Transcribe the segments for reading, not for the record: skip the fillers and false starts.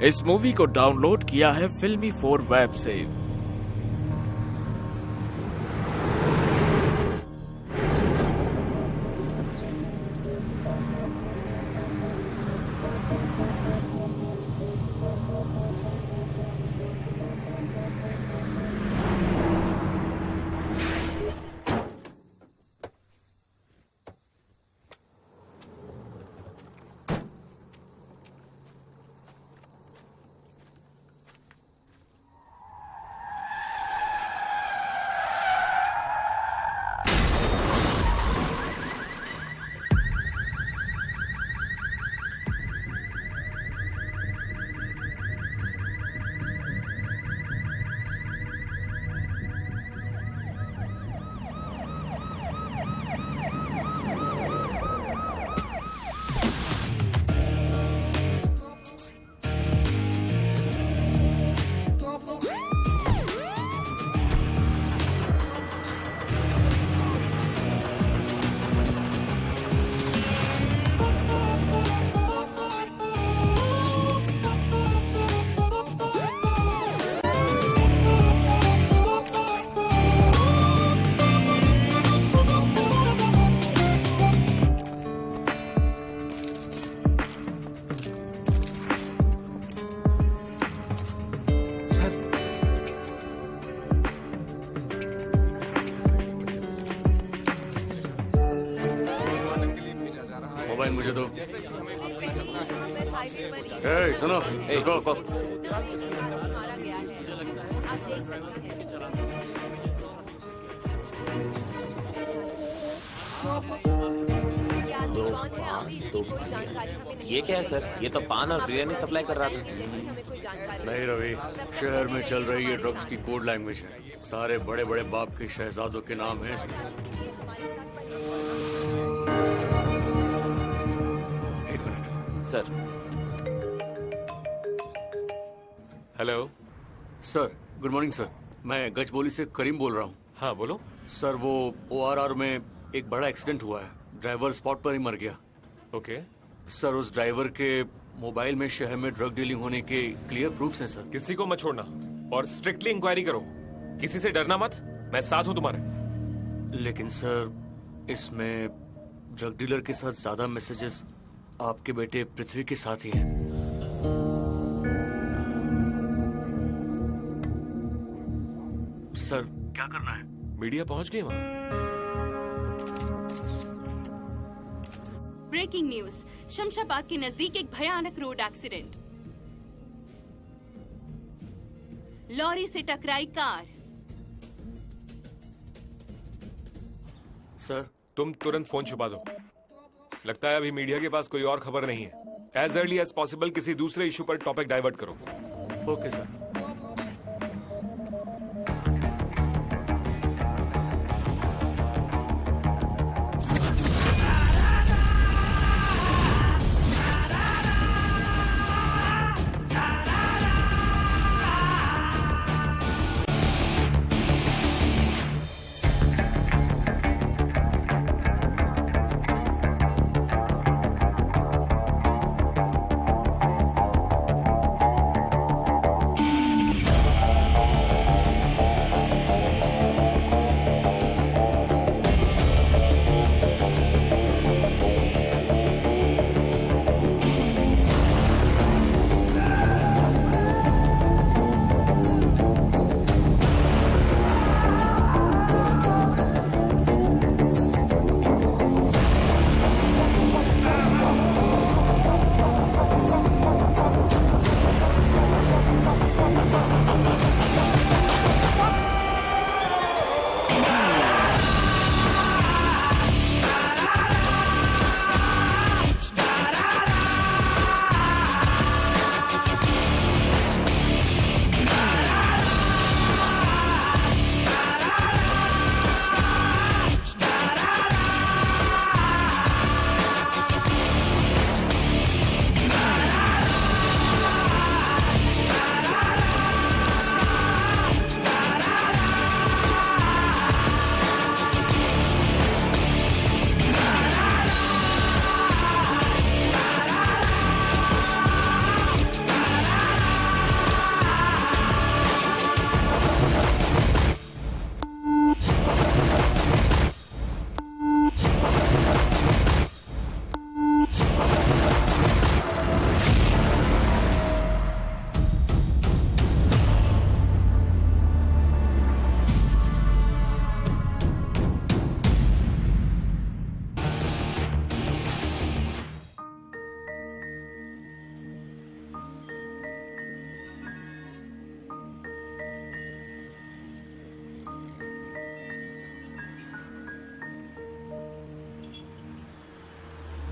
इस मूवी को डाउनलोड किया है फिल्मी 4 वेब से। मोबाइल मुझे दो। सुनो, रुको। ये क्या है सर? ये तो पान और बिरयानी सप्लाई कर रहा था। नहीं रवि, शहर में चल रही है ड्रग्स की कोड लैंग्वेज है। सारे बड़े बड़े बाप के शहजादों के नाम है इसमें। एक minute sir. Hello sir, good morning sir. मैं गजबोली से करीम बोल रहा हूँ। हाँ बोलो। सर, वो ORR में एक बड़ा एक्सीडेंट हुआ है। ड्राइवर स्पॉट पर ही मर गया। ओके। सर, उस ड्राइवर के मोबाइल में शहर में ड्रग डीलिंग होने के क्लियर प्रूफ्स हैं सर। किसी को मत छोड़ना और स्ट्रिक्टली इंक्वायरी करो। किसी से डरना मत, मैं साथ हूँ तुम्हारे। लेकिन सर, इसमें ड्रग डीलर के साथ ज्यादा मैसेजेस आपके बेटे पृथ्वी के साथ ही हैं। सर, क्या करना है? मीडिया पहुंच गई वहां। ब्रेकिंग न्यूज, शमशाबाद के नजदीक एक भयानक रोड एक्सीडेंट। लॉरी से टकराई कार। सर, तुम तुरंत फोन छुपा दो। लगता है अभी मीडिया के पास कोई और खबर नहीं है। एज अर्ली एज पॉसिबल किसी दूसरे इशू पर टॉपिक डाइवर्ट करो। Okay sir.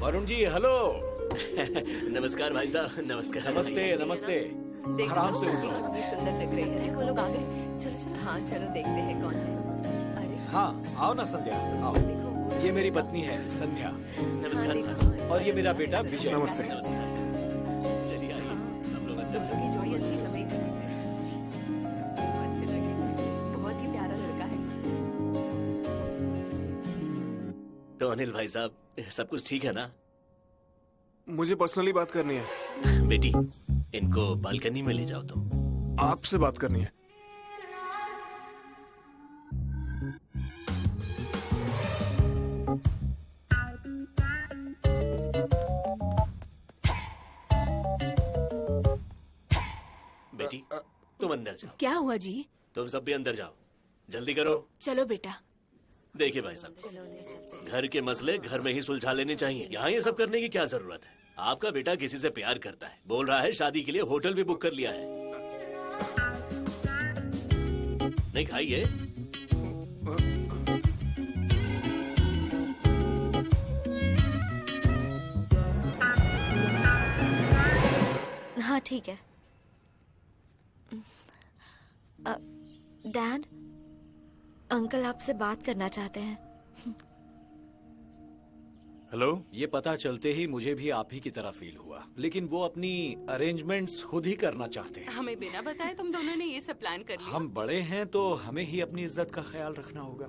Varun ji hello. नमस्कार भाई साहब, नमस्कार। नमस्ते नमस्ते। आराम से उठो। सुंदर लग रहे हैं। वो लोग आ गए। चलो चलो। हाँ चलो देखते हैं कौन है। अरे हाँ आओ ना संध्या, आओ। देखो। ये मेरी पत्नी है संध्या नमस्कार। और ये मेरा बेटा विजय। नमस्ते। चलिए आइए, सब लोग अंदर बच्चों की जोड़ी अच्छी सभी के पीछे अच्छे लगे। बहुत ही प्यारा लड़का है। तो अनिल भाई साहब, सब कुछ ठीक है ना? मुझे पर्सनली बात करनी है। बेटी, इनको बालकनी में ले जाओ तुम। आपसे बात करनी है। बेटी, तुम अंदर जाओ। क्या हुआ जी? तुम सब भी अंदर जाओ, जल्दी करो। चलो बेटा। देखिए भाई साहब, घर के मसले घर में ही सुलझा लेने चाहिए। यहाँ ये सब करने की क्या जरूरत है? आपका बेटा किसी से प्यार करता है, बोल रहा है शादी के लिए होटल भी बुक कर लिया है। नहीं खाइए। हाँ ठीक है। डैड, अंकल आपसे बात करना चाहते हैं। हेलो। ये पता चलते ही मुझे भी आप ही की तरह फील हुआ, लेकिन वो अपनी अरेंजमेंट्स खुद ही करना चाहते हैं। हमें बिना बताए तुम दोनों ने ये सब प्लान कर लिया। हम बड़े हैं तो हमें ही अपनी इज्जत का ख्याल रखना होगा।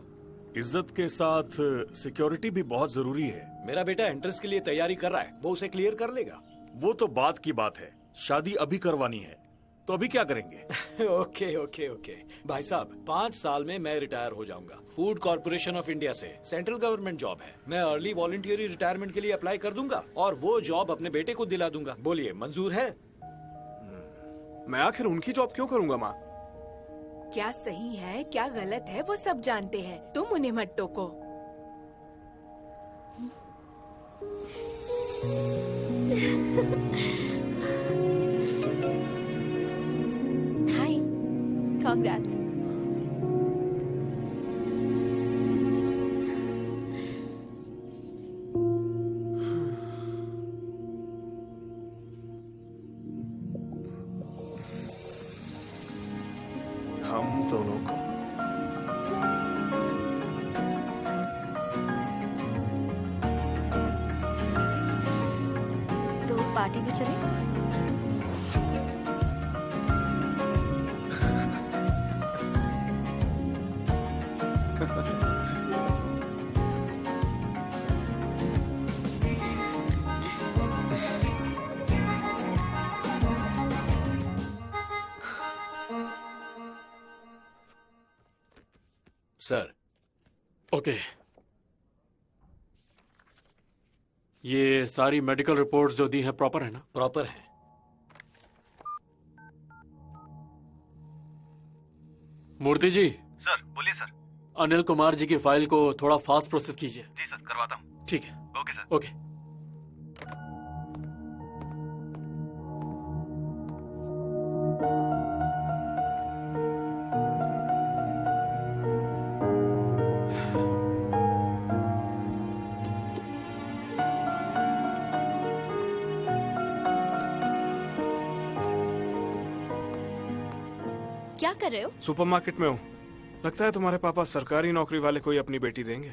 इज्जत के साथ सिक्योरिटी भी बहुत जरूरी है। मेरा बेटा एंट्रेंस के लिए तैयारी कर रहा है, वो उसे क्लियर कर लेगा। वो तो बात की बात है, शादी अभी करवानी है, तो अभी क्या करेंगे? ओके ओके ओके भाई साहब, 5 साल में मैं रिटायर हो जाऊंगा फूड कॉर्पोरेशन ऑफ इंडिया से। सेंट्रल गवर्नमेंट जॉब है। मैं अर्ली वॉलंटियरी रिटायरमेंट के लिए अप्लाई कर दूंगा और वो जॉब अपने बेटे को दिला दूंगा। बोलिए मंजूर है? मैं आखिर उनकी जॉब क्यों करूंगा माँ? क्या सही है क्या गलत है वो सब जानते हैं, तुम उन्हें मत टोको। हाय, कांग्रेट्स। हम दोनों को तो पार्टी में चले? सर। ओके, ये सारी मेडिकल रिपोर्ट्स जो दी है प्रॉपर है ना? प्रॉपर है। मूर्ति जी। सर बोलिए सर। अनिल कुमार जी की फाइल को थोड़ा फास्ट प्रोसेस कीजिए। जी सर, करवाता हूँ। ठीक है। Okay sir. ओके। क्या कर रहे हो? सुपरमार्केट में हूँ। लगता है तुम्हारे पापा सरकारी नौकरी वाले कोई अपनी बेटी देंगे।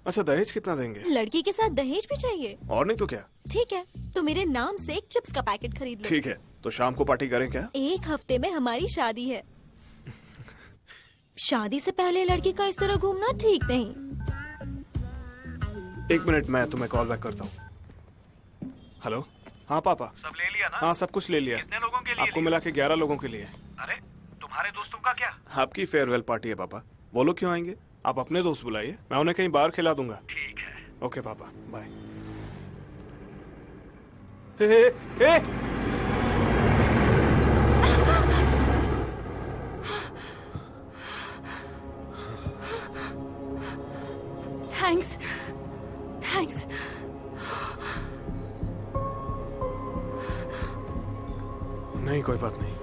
अच्छा, दहेज कितना देंगे? लड़की के साथ दहेज भी चाहिए? और नहीं तो क्या। ठीक है, तो मेरे नाम से एक चिप्स का पैकेट खरीद लो। ठीक है, तो शाम को पार्टी करें क्या? 1 हफ्ते में हमारी शादी है। शादी से पहले लड़की का इस तरह घूमना ठीक नहीं। 1 मिनट, मैं तुम्हें कॉल बैक करता हूँ। हेलो। हाँ पापा। सब ले लिया ना? हाँ सब कुछ ले लिया। कितने लोगों के लिए? आपको मिला के 11 लोगों के लिए। अरे तुम्हारे दोस्तों का क्या? आपकी फेयरवेल पार्टी है पापा। वो लोग क्यों आएंगे? आप अपने दोस्त बुलाइए, मैं उन्हें कहीं बाहर खिला दूंगा। ठीक है। ओके पापा, बाय। हे, हे, हे। Thanks thanks. नहीं, कोई बात नहीं।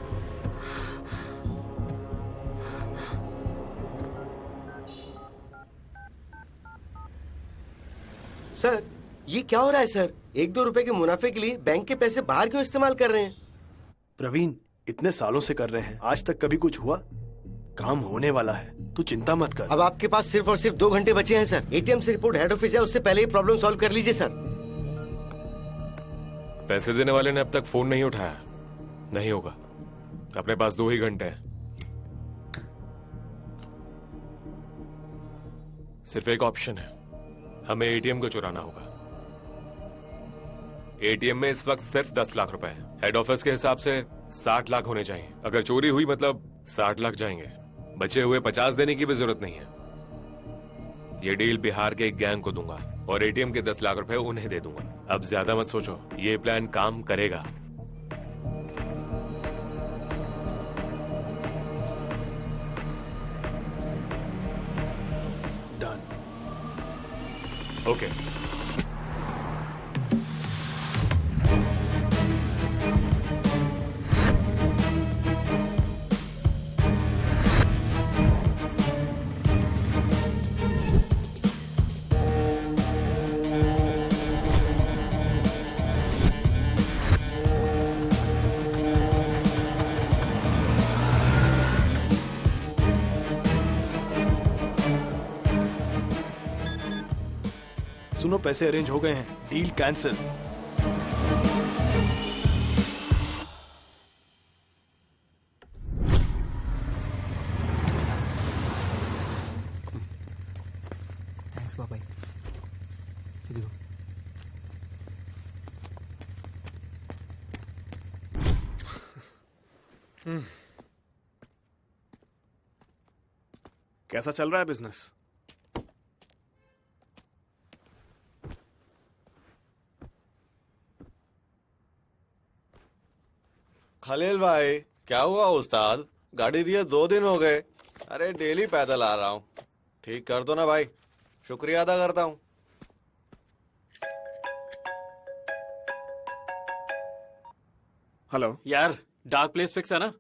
सर, ये क्या हो रहा है सर? 1-2 रुपए के मुनाफे के लिए बैंक के पैसे बाहर क्यों इस्तेमाल कर रहे हैं? प्रवीण, इतने सालों से कर रहे हैं, आज तक कभी कुछ हुआ? काम होने वाला है, तू चिंता मत कर। अब आपके पास सिर्फ और सिर्फ 2 घंटे बचे हैं सर। एटीएम से रिपोर्ट हेड ऑफिस है, उससे पहले ही प्रॉब्लम सॉल्व कर लीजिए सर। पैसे देने वाले ने अब तक फोन नहीं उठाया। नहीं होगा, अपने पास 2 ही घंटे हैं। सिर्फ एक ऑप्शन है, हमें एटीएम को चुराना होगा। एटीएम में इस वक्त सिर्फ 10 लाख रुपए है। हेड ऑफिस के हिसाब से 60 लाख होने चाहिए। अगर चोरी हुई मतलब 60 लाख जाएंगे, बचे हुए 50 देने की भी जरूरत नहीं है। ये डील बिहार के एक गैंग को दूंगा और एटीएम के 10 लाख रुपए उन्हें दे दूंगा। अब ज्यादा मत सोचो, ये प्लान काम करेगा। डन। ओके। सुनो, पैसे अरेंज हो गए हैं, डील कैंसिल। थैंक्स बाबा। देखो कैसा चल रहा है बिजनेस? खलील भाई, क्या हुआ उस्ताद? गाड़ी दिए 2 दिन हो गए। अरे डेली पैदल आ रहा हूँ, ठीक कर दो ना भाई। शुक्रिया अदा करता हूँ। हेलो यार, डार्क प्लेस फिक्स है ना?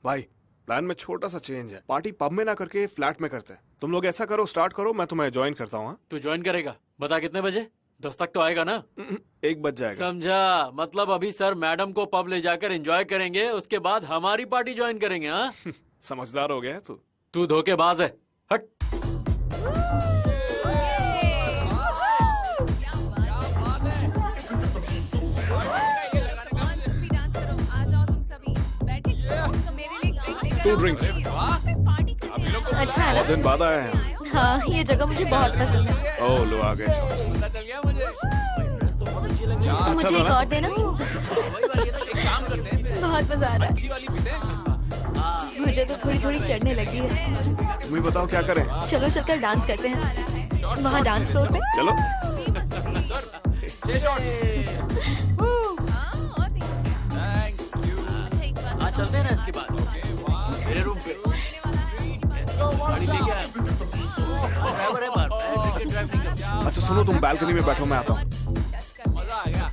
भाई, प्लान में छोटा सा चेंज है। पार्टी पब में ना करके फ्लैट में करते हैं। तुम लोग ऐसा करो, स्टार्ट करो, मैं तुम्हें ज्वाइन करता हूँ। तू ज्वाइन करेगा? बता कितने बजे? 10 तक तो आएगा ना? 1 बज जाएगा। समझा? मतलब अभी सर मैडम को पब ले जाकर एंजॉय करेंगे, उसके बाद हमारी पार्टी ज्वाइन करेंगे। हाँ, समझदार हो गया तू धोखेबाज है। हट। Two drinks. अच्छा है ना? बहुत दिन बाद आए हैं। हाँ, ये जगह मुझे बहुत पसंद है। ओह, लो आ गए। मुझे एक और देना। बहुत मजा आ रहा है। मुझे तो थोड़ी थोड़ी चढ़ने लगी है। तुम्हें बताओ क्या करें? चलो चलकर डांस करते हैं वहाँ डांस फ्लोर पे। चलो। चलते हैं ना इसके बाद मेरे रूम पे। गाड़ी लेके आया। ड्राइवर है बाहर। अच्छा सुनो, तुम बालकनी में बैठो, मैं आता हूँ।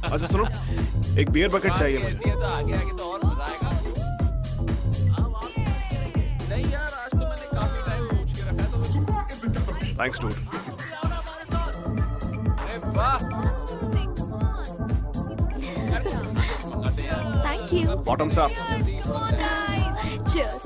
अच्छा सुनो, एक बियर बकेट चाहिए मुझे। आगे तो और मजा आएगा। नहीं यार, आज तो मैंने काफी टाइम पूछ के रखा है तो। Thanks dude. अरे वाह। Thank you. Bottoms up. Cheers.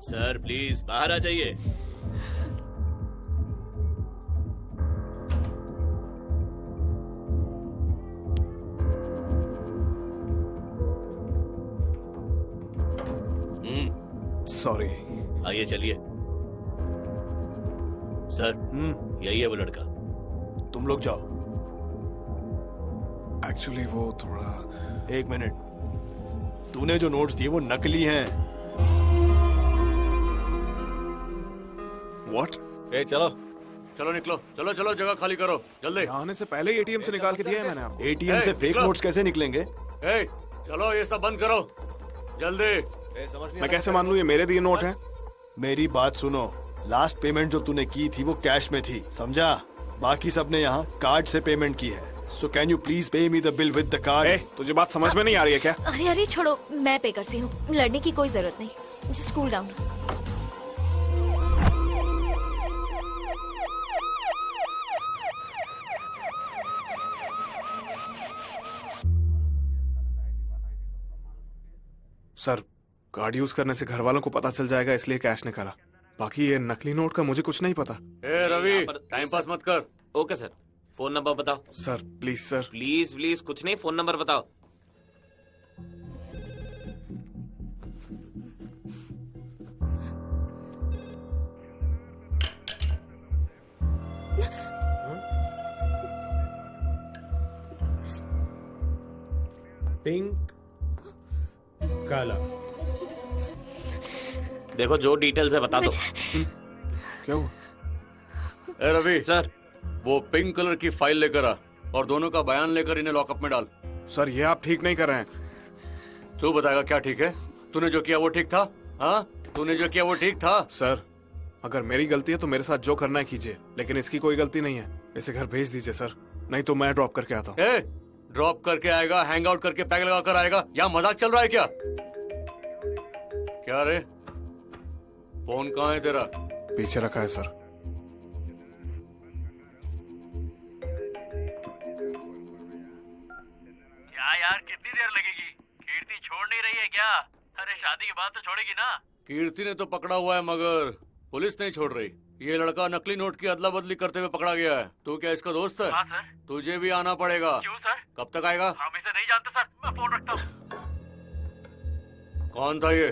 Sir please बाहर आ जाइए। सॉरी। आइए चलिए। सर यही है वो लड़का। तुम लोग जाओ। एक्चुअली वो थोड़ा। 1 मिनट, तूने जो नोट्स दिए वो नकली हैं। व्हाट? ए चलो चलो निकलो, चलो चलो, जगह खाली करो जल्दी। आने से पहले ही एटीएम से निकाल के दिया है मैंने आपको। एटीएम से फेक निकलो। नोट्स कैसे निकलेंगे? ए, चलो ये सब बंद करो जल्दी। मैं कैसे मान लूं ये मेरे दिए नोट हैं? मेरी बात सुनो, लास्ट पेमेंट जो तूने की थी वो कैश में थी, समझा? बाकी सबने यहाँ कार्ड से पेमेंट की है। So can you please pay me the bill with the card? तुझे बात समझ में नहीं आ रही है क्या? अरे अरे छोड़ो, मैं पे करती हूँ, लड़ने की कोई जरूरत नहीं, just cool down. Sir, card use करने से घर वालों को पता चल जाएगा इसलिए कैश निकाला। बाकी ये नकली नोट का मुझे कुछ नहीं पता। ए रवि, टाइम पास मत कर। ओके सर, फोन नंबर बताओ। Sir please sir. Please please कुछ नहीं, फोन नंबर बताओ। पिंक काला। देखो जो डिटेल्स है बता दो। क्या हुआ? ए रवि सर, वो पिंक कलर की फाइल लेकर आ और दोनों का बयान लेकर इन्हें लॉकअप में डाल। सर ये आप ठीक नहीं कर रहे हैं। तू बताएगा क्या ठीक है? तूने जो किया वो ठीक था? हाँ, तूने जो किया वो ठीक था? सर, अगर मेरी गलती है तो मेरे साथ जो करना है कीजिए, लेकिन इसकी कोई गलती नहीं है। इसे घर भेज दीजिए सर, नहीं तो मैं ड्रॉप करके आता हूँ। ड्रॉप करके आएगा, हैंग आउट करके पैक लगा कर आएगा, या मजाक चल रहा है क्या? क्या रे, फोन कहाँ है तेरा? पीछे रखा है सर। क्या यार, कितनी देर लगेगी? कीर्ति छोड़ नहीं रही है क्या? अरे शादी के बाद तो छोड़ेगी ना? कीर्ति ने तो पकड़ा हुआ है मगर पुलिस नहीं छोड़ रही। ये लड़का नकली नोट की अदला बदली करते हुए पकड़ा गया है। तू क्या इसका दोस्त है? हाँ सर। तुझे भी आना पड़ेगा। क्यों सर? कब तक आएगा? हम इसे नहीं जानते सर, मैं फोन रखता हूँ। कौन था ये?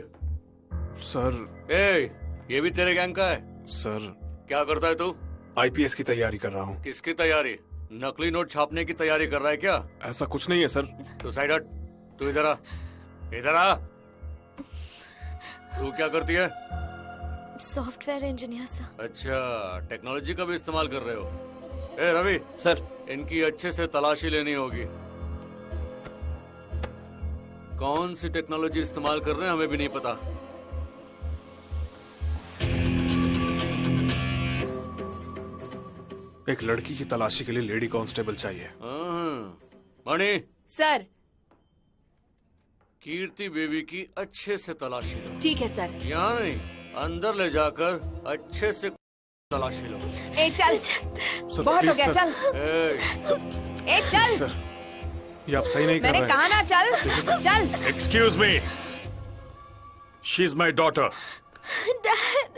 सर ये भी तेरे गैंग का है? सर। क्या करता है तू? आईपीएस की तैयारी कर रहा हूँ। किसकी तैयारी? नकली नोट छापने की तैयारी कर रहा है क्या? ऐसा कुछ नहीं है सर। तू साइड हट, तू इधर आ, इधर आ। तू क्या करती है? Software engineer sir. अच्छा, टेक्नोलॉजी का भी इस्तेमाल कर रहे हो? ए रवि सर, इनकी अच्छे से तलाशी लेनी होगी। कौन सी टेक्नोलॉजी इस्तेमाल कर रहे हैं हमें भी नहीं पता। एक लड़की की तलाशी के लिए लेडी कांस्टेबल चाहिए। मणि सर। कीर्ति बेबी की अच्छे से तलाशी लो। ठीक है सर। यहाँ नहीं, अंदर ले जाकर अच्छे से तलाशी लो। ए चल, बहुत हो गया, चल। ए चल सर, ये आप सही नहीं कर रहे मैंने कहा ना, चल चल। Excuse me, she is my daughter. Dad.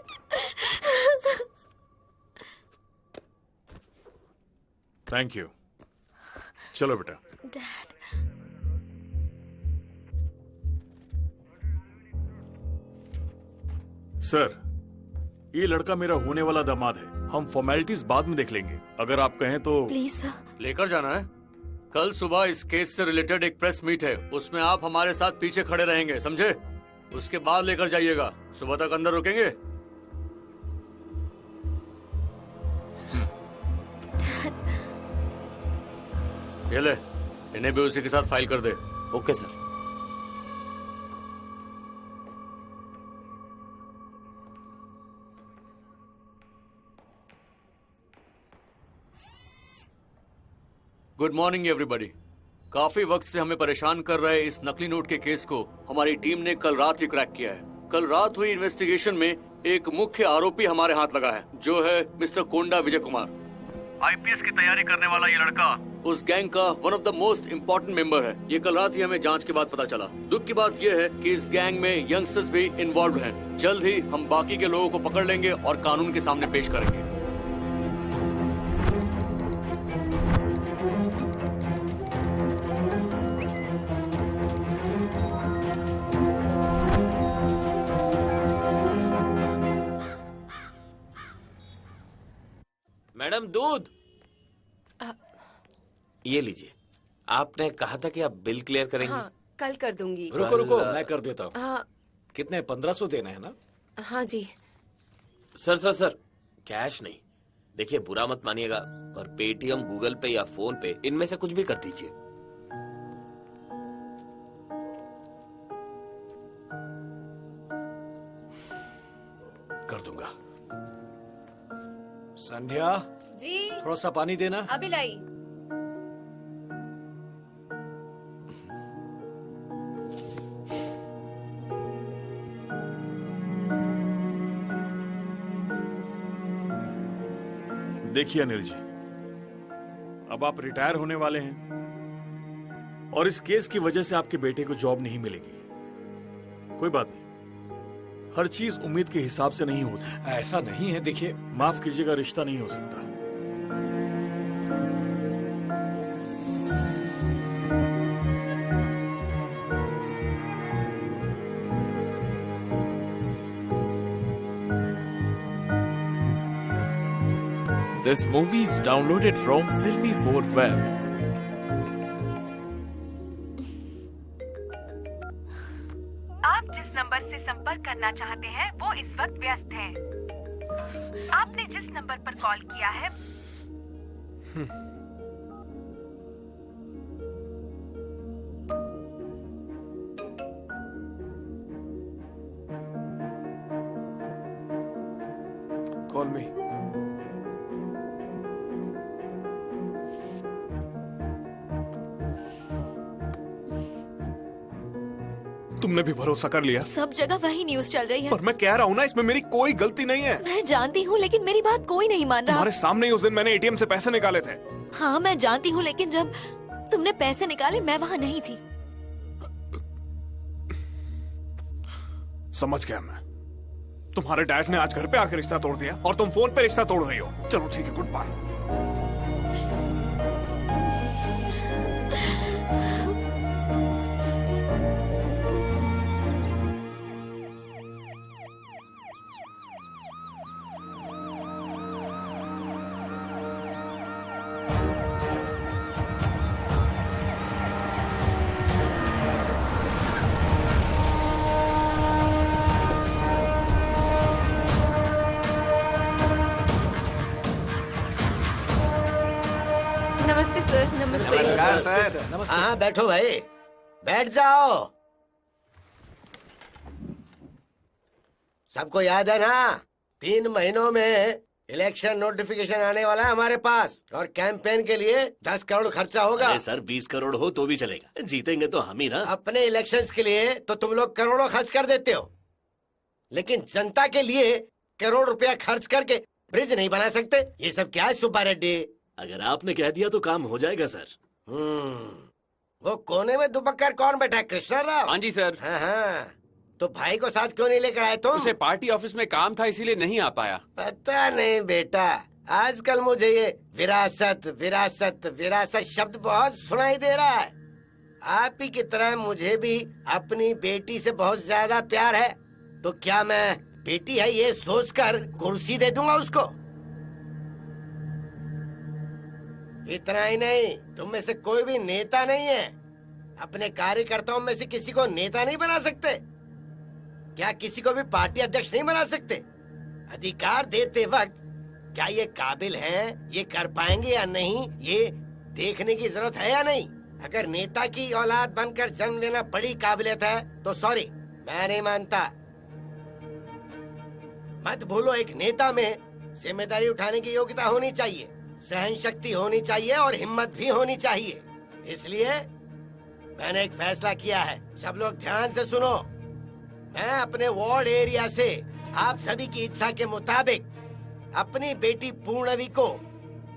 Thank you. चलो बेटा। डैड। सर, ये लड़का मेरा होने वाला दामाद है। हम फॉर्मेलिटीज बाद में देख लेंगे, अगर आप कहें तो। Please sir. लेकर जाना है? कल सुबह इस केस से रिलेटेड एक प्रेस मीट है, उसमें आप हमारे साथ पीछे खड़े रहेंगे, समझे? उसके बाद लेकर जाइएगा। सुबह तक अंदर रुकेंगे? ये ले, इन्हें भी उसी के साथ फाइल कर दे। Okay sir. Good morning everybody. काफी वक्त से हमें परेशान कर रहे इस नकली नोट के केस को हमारी टीम ने कल रात ही क्रैक किया है। कल रात हुई इन्वेस्टिगेशन में एक मुख्य आरोपी हमारे हाथ लगा है, जो है मिस्टर कोंडा विजय कुमार। आईपीएस की तैयारी करने वाला ये लड़का उस गैंग का one of the most important member है। ये कल रात ही हमें जांच के बाद पता चला। दुख की बात ये है कि इस गैंग में यंगस्टर्स भी इन्वॉल्व हैं। जल्द ही हम बाकी के लोगों को पकड़ लेंगे और कानून के सामने पेश करेंगे। मैडम दूध। ये लीजिए। आपने कहा था कि आप बिल क्लियर करेंगे। हाँ, कल कर दूंगी। रुको रुको, मैं कर देता हूँ। हाँ। कितने? 1500 देना है ना? हाँ जी। सर कैश नहीं। देखिए बुरा मत मानिएगा, पर पेटीएम, गूगल पे या फोन पे, इनमें से कुछ भी कर दीजिए। कर दूंगा। संध्या जी थोड़ा सा पानी देना। अभी लाई। देखिए अनिल जी, अब आप रिटायर होने वाले हैं और इस केस की वजह से आपके बेटे को जॉब नहीं मिलेगी। कोई बात नहीं, हर चीज उम्मीद के हिसाब से नहीं होती। ऐसा नहीं है, देखिए माफ कीजिएगा, रिश्ता नहीं हो सकता। This movie is downloaded from Filmy4 Web. आप जिस नंबर से संपर्क करना चाहते हैं वो इस वक्त व्यस्त है। आपने जिस नंबर पर कॉल किया है कॉल मी। तुमने भी भरोसा कर लिया? सब जगह वही न्यूज चल रही है। पर मैं कह रहा हूँ ना, इसमें मेरी कोई गलती नहीं है। मैं जानती हूँ, लेकिन मेरी बात कोई नहीं मान रहा। तुम्हारे सामने ही उस दिन मैंने एटीएम से पैसे निकाले थे। हाँ मैं जानती हूँ, लेकिन जब तुमने पैसे निकाले मैं वहाँ नहीं थी। समझ गया मैं। तुम्हारे डैड ने आज घर पे आकर रिश्ता तोड़ दिया और तुम फोन पे रिश्ता तोड़ रही हो। चलो ठीक है, गुड बाय। नमस्ते सर। नमस्ते। नमस्कार सर। हाँ बैठो भाई, बैठ जाओ। सबको याद है ना, 3 महीनों में इलेक्शन नोटिफिकेशन आने वाला है हमारे पास और कैंपेन के लिए 10 करोड़ खर्चा होगा। अरे सर 20 करोड़ हो तो भी चलेगा, जीतेंगे तो हम ही ना। अपने इलेक्शंस के लिए तो तुम लोग करोड़ों खर्च कर देते हो, लेकिन जनता के लिए करोड़ रुपया खर्च करके ब्रिज नहीं बना सकते। ये सब क्या है सुब्बा रेड्डी? अगर आपने कह दिया तो काम हो जाएगा सर। वो कोने में दुबक्कर कौन बैठा है? कृष्णा राव? हाँ जी सर। हाँ, तो भाई को साथ क्यों नहीं लेकर आए तुम? उसे पार्टी ऑफिस में काम था इसीलिए नहीं आ पाया। पता नहीं बेटा, आजकल मुझे ये विरासत विरासत विरासत शब्द बहुत सुनाई दे रहा है। आप ही की तरह मुझे भी अपनी बेटी से बहुत ज्यादा प्यार है, तो क्या मैं बेटी है ये सोचकर कुर्सी दे दूंगा उसको? इतना ही नहीं, तुम में से कोई भी नेता नहीं है। अपने कार्यकर्ताओं में से किसी को नेता नहीं बना सकते? क्या किसी को भी पार्टी अध्यक्ष नहीं बना सकते? अधिकार देते वक्त क्या ये काबिल हैं, ये कर पाएंगे या नहीं, ये देखने की जरूरत है या नहीं? अगर नेता की औलाद बनकर जन्म लेना बड़ी काबिलियत है तो सॉरी, मैं नहीं मानता। मत भूलो, एक नेता में जिम्मेदारी उठाने की योग्यता होनी चाहिए, सहन शक्ति होनी चाहिए और हिम्मत भी होनी चाहिए। इसलिए मैंने एक फैसला किया है, सब लोग ध्यान से सुनो। मैं अपने वार्ड एरिया से आप सभी की इच्छा के मुताबिक अपनी बेटी पूर्णवी को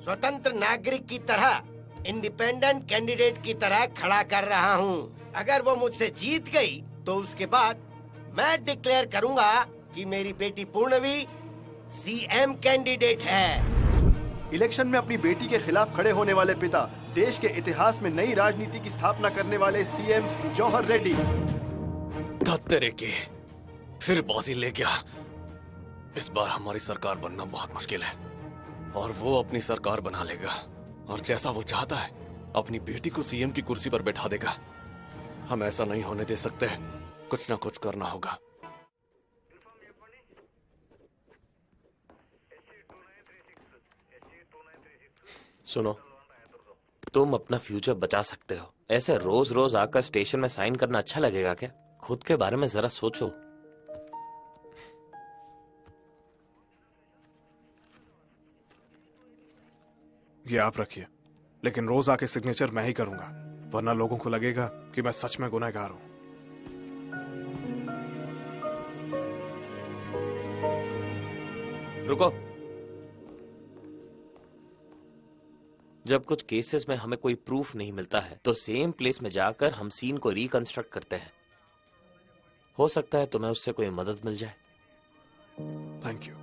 स्वतंत्र नागरिक की तरह, इंडिपेंडेंट कैंडिडेट की तरह खड़ा कर रहा हूँ। अगर वो मुझसे जीत गई तो उसके बाद मैं डिक्लेयर करूँगा कि मेरी बेटी पूर्णवी सीएम कैंडिडेट है। इलेक्शन में अपनी बेटी के खिलाफ खड़े होने वाले पिता, देश के इतिहास में नई राजनीति की स्थापना करने वाले सीएम जौहर रेड्डी। तेरे के फिर बाजी ले गया। इस बार हमारी सरकार बनना बहुत मुश्किल है और वो अपनी सरकार बना लेगा और जैसा वो चाहता है अपनी बेटी को सीएम की कुर्सी पर बैठा देगा। हम ऐसा नहीं होने दे सकते, कुछ ना कुछ करना होगा। सुनो, तुम अपना फ्यूचर बचा सकते हो। ऐसे रोज रोज आकर स्टेशन में साइन करना अच्छा लगेगा क्या? खुद के बारे में जरा सोचो। ये आप रखिए, लेकिन रोज आके सिग्नेचर मैं ही करूंगा, वरना लोगों को लगेगा कि मैं सच में गुनहगार हूं। रुको। जब कुछ केसेस में हमें कोई प्रूफ नहीं मिलता है तो सेम प्लेस में जाकर हम सीन को रिकंस्ट्रक्ट करते हैं। हो सकता है तुम्हें उससे कोई मदद मिल जाए। Thank you.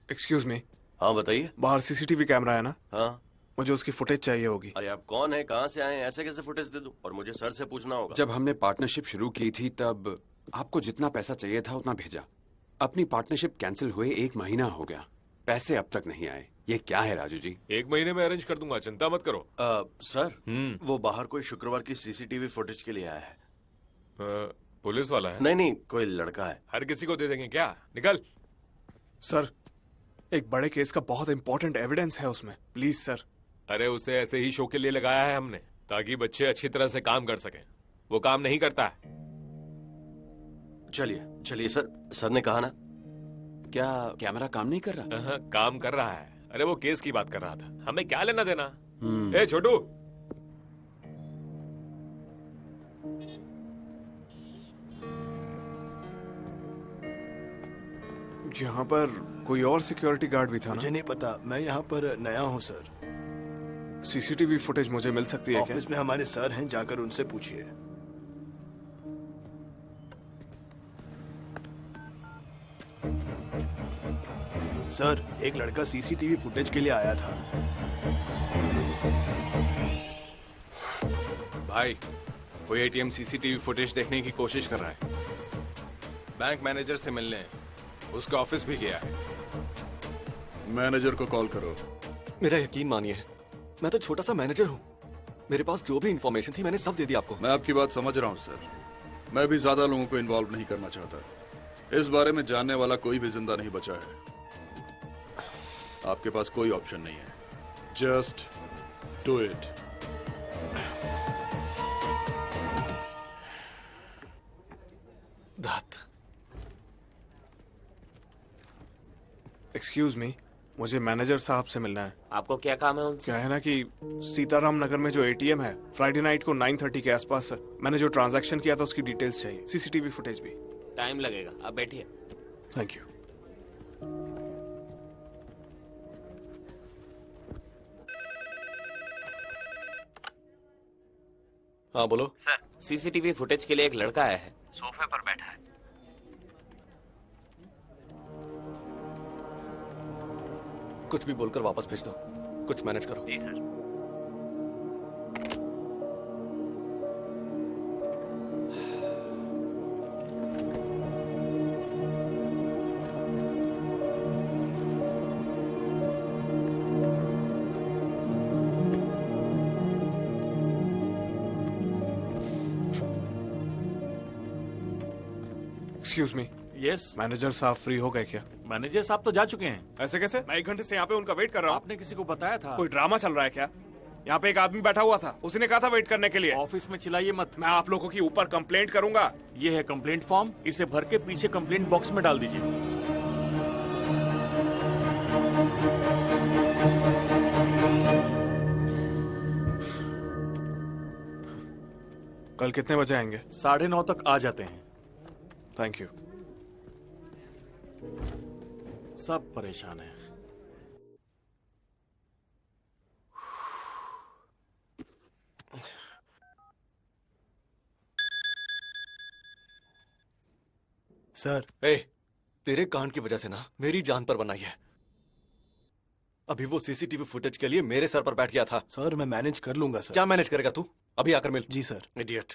Excuse me. हाँ बताइए। बाहर सीसीटीवी कैमरा है ना? हाँ। मुझे उसकी फुटेज चाहिए होगी। अरे आप कौन है, कहाँ से आए हैं, ऐसे कैसे फुटेज दे दूं? और मुझे सर से पूछना होगा। जब हमने पार्टनरशिप शुरू की थी तब आपको जितना पैसा चाहिए था उतना भेजा। अपनी पार्टनरशिप कैंसिल हुए 1 महीना हो गया, पैसे अब तक नहीं आए। ये क्या है राजू जी? 1 महीने में अरेंज कर दूंगा, चिंता मत करो। सर वो बाहर कोई शुक्रवार की सीसीटीवी फुटेज के लिए आया है। पुलिस वाला है? नहीं, कोई लड़का है। हर किसी को दे देंगे क्या? निकल। सर, एक बड़े केस का बहुत इंपॉर्टेंट एविडेंस है उसमें, प्लीज सर। अरे उसे ऐसे ही शो के लिए लगाया है हमने, ताकि बच्चे अच्छी तरह से काम कर सकें। वो काम नहीं करता है। चलिए सर ने कहा ना। क्या कैमरा काम नहीं कर रहा? हाँ, काम कर रहा है। अरे वो केस की बात कर रहा था, हमें क्या लेना देना। ए छोटू, यहाँ पर कोई और सिक्योरिटी गार्ड भी था ना? मुझे नहीं पता, मैं यहाँ पर नया हूँ सर। सीसीटीवी फुटेज मुझे मिल सकती है क्या? ऑफिस में हमारे सर हैं, जाकर उनसे पूछिए। सर, एक लड़का सीसीटीवी फुटेज के लिए आया था। भाई, कोई एटीएम सीसीटीवी फुटेज देखने की कोशिश कर रहा है। बैंक मैनेजर से मिलने उसका ऑफिस भी गया है। मैनेजर को कॉल करो। मेरा यकीन मानिए, मैं तो छोटा सा मैनेजर हूँ। मेरे पास जो भी इंफॉर्मेशन थी मैंने सब दे दी आपको। मैं आपकी बात समझ रहा हूँ सर। मैं भी ज्यादा लोगों को इन्वॉल्व नहीं करना चाहता। इस बारे में जानने वाला कोई भी जिंदा नहीं बचा है। आपके पास कोई ऑप्शन नहीं है। Just do it. Excuse me, मुझे मैनेजर साहब से मिलना है। आपको क्या काम है उनसे? क्या है ना कि सीताराम नगर में जो एटीएम है, फ्राइडे नाइट को 9:30 के आसपास मैंने जो ट्रांजैक्शन किया था उसकी डिटेल्स चाहिए, सीसीटीवी फुटेज भी। टाइम लगेगा, आप बैठिए। Thank you. हाँ बोलो। सर, सीसीटीवी फुटेज के लिए एक लड़का आया है, सोफे पर बैठा है। कुछ भी बोलकर वापस भेज दो, कुछ मैनेज करो। जी sir. Excuse me. Yes. Manager साहब फ्री हो गए क्या? मैनेजर साहब तो जा चुके हैं। ऐसे कैसे? मैं 1 घंटे से यहाँ पे उनका वेट कर रहा हूँ। आपने किसी को बताया था? कोई ड्रामा चल रहा है क्या? यहाँ पे एक आदमी बैठा हुआ था, उसी ने कहा था वेट करने के लिए। ऑफिस में चिल्लाइए मत। मैं आप लोगों की ऊपर कंप्लेंट करूंगा। ये है कंप्लेंट फॉर्म, इसे भर के पीछे कंप्लेंट बॉक्स में डाल दीजिए। कल कितने बजे आएंगे? 9:30 तक आ जाते हैं। Thank you. सब परेशान है। सर, तेरे कांड की वजह से ना मेरी जान पर बनाई है। अभी वो सीसीटीवी फुटेज के लिए मेरे सर पर बैठ गया था। सर मैं मैनेज कर लूंगा सर। क्या मैनेज करेगा तू? अभी आकर मिल। जी सर। इडियट।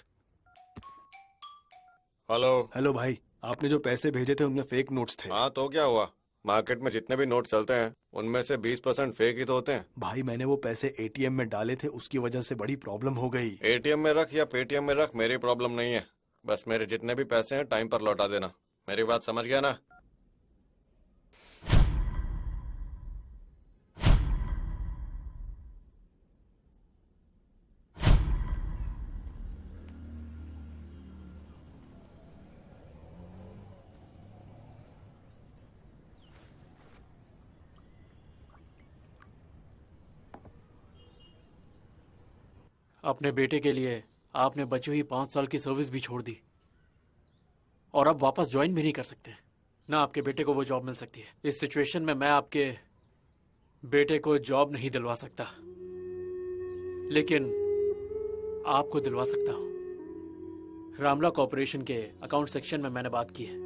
हेलो भाई, आपने जो पैसे भेजे थे उनमें फेक नोट्स थे। हाँ तो क्या हुआ? मार्केट में जितने भी नोट चलते हैं उनमें से 20% फेक ही तो होते हैं। भाई मैंने वो पैसे एटीएम में डाले थे, उसकी वजह से बड़ी प्रॉब्लम हो गई। एटीएम में रख या पेटीएम में रख, मेरी प्रॉब्लम नहीं है। बस मेरे जितने भी पैसे हैं टाइम पर लौटा देना। मेरी बात समझ गया ना? अपने बेटे के लिए आपने बची हुई 5 साल की सर्विस भी छोड़ दी और अब वापस ज्वाइन भी नहीं कर सकते। ना आपके बेटे को वो जॉब मिल सकती है। इस सिचुएशन में मैं आपके बेटे को जॉब नहीं दिलवा सकता, लेकिन आपको दिलवा सकता हूं। रामला कॉर्पोरेशन के अकाउंट सेक्शन में मैंने बात की है।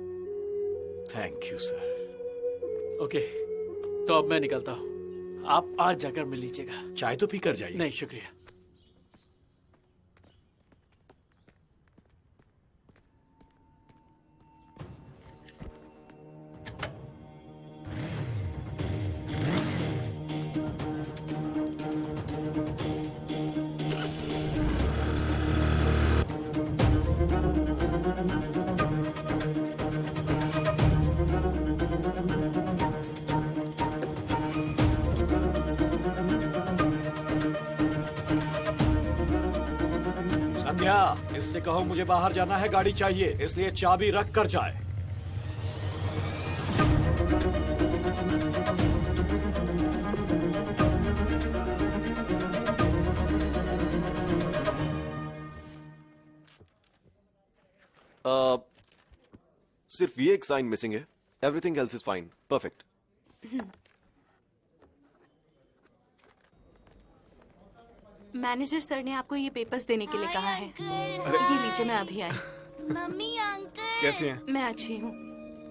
Thank you sir. ओके, तो अब मैं निकलता हूं। आप आज जाकर मिल लीजिएगा। चाय तो पी कर जाइए। नहीं शुक्रिया। इससे कहो मुझे बाहर जाना है, गाड़ी चाहिए, इसलिए चाबी रख कर जाए। सिर्फ ये एक साइन मिसिंग है। Everything else is fine. Perfect. Manager sir ने आपको ये पेपर्स देने के लिए कहा है। ये लीजिए, मैं अभी आई। मम्मी अंकल कैसी हैं? मैं अच्छी हूँ।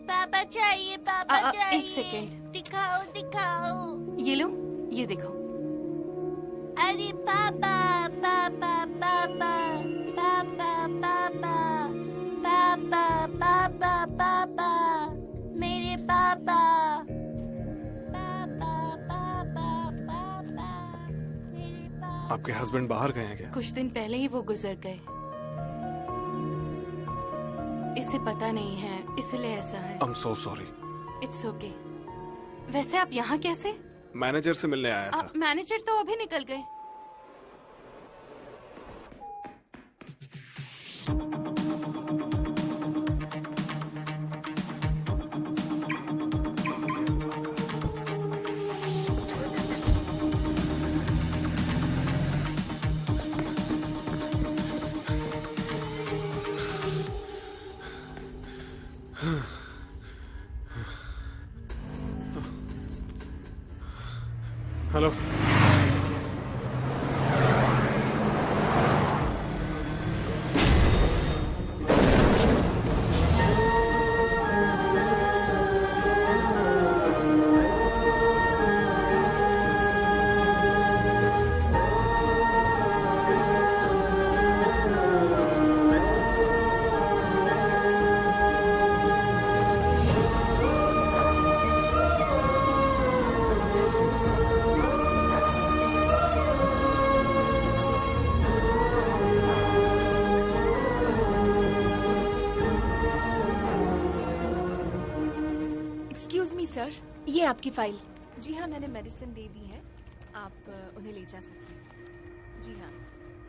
पापा चाहिए, पापा चाहिए। 1 सेकेंड। दिखाओ दिखाओ। ये लो, ये देखो। अरे पापा पापा पापा पापा पापा पापा पापा पापा मेरे पापा पापा पापा पापा मेरे पापा। आपके हस्बैंड बाहर गए हैं क्या? कुछ दिन पहले ही वो गुजर गए। इसे पता नहीं है, इसलिए ऐसा है। I'm so sorry। It's okay. वैसे आप यहाँ कैसे? मैनेजर से मिलने आया था। मैनेजर तो अभी निकल गए। हेलो। एक्सक्यूज मी सर, ये आपकी फाइल। जी हाँ, मैंने मेडिसिन दे दी है, आप उन्हें ले जा सकते हैं। जी हाँ।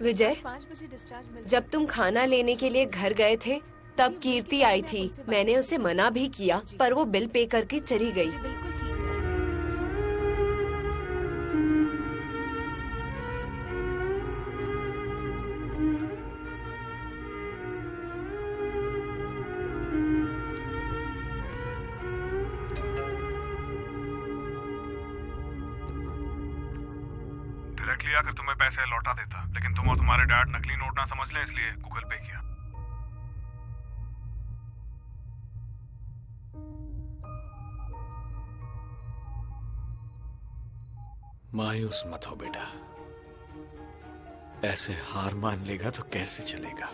विजय, 5 बजे डिस्चार्ज मिल जब तुम खाना लेने के लिए घर गए थे तब कीर्ति आई थी। मैंने उसे मना भी किया पर वो बिल पे करके चली गई। बिल्कुल ठीक है। डायरेक्टली आकर तुम्हें पैसे लौटा देता, लेकिन तुम और तुम्हारे डैड नकली नोट ना समझ लें, इसलिए गूगल पे किया। मायूस मत हो बेटा, ऐसे हार मान लेगा तो कैसे चलेगा।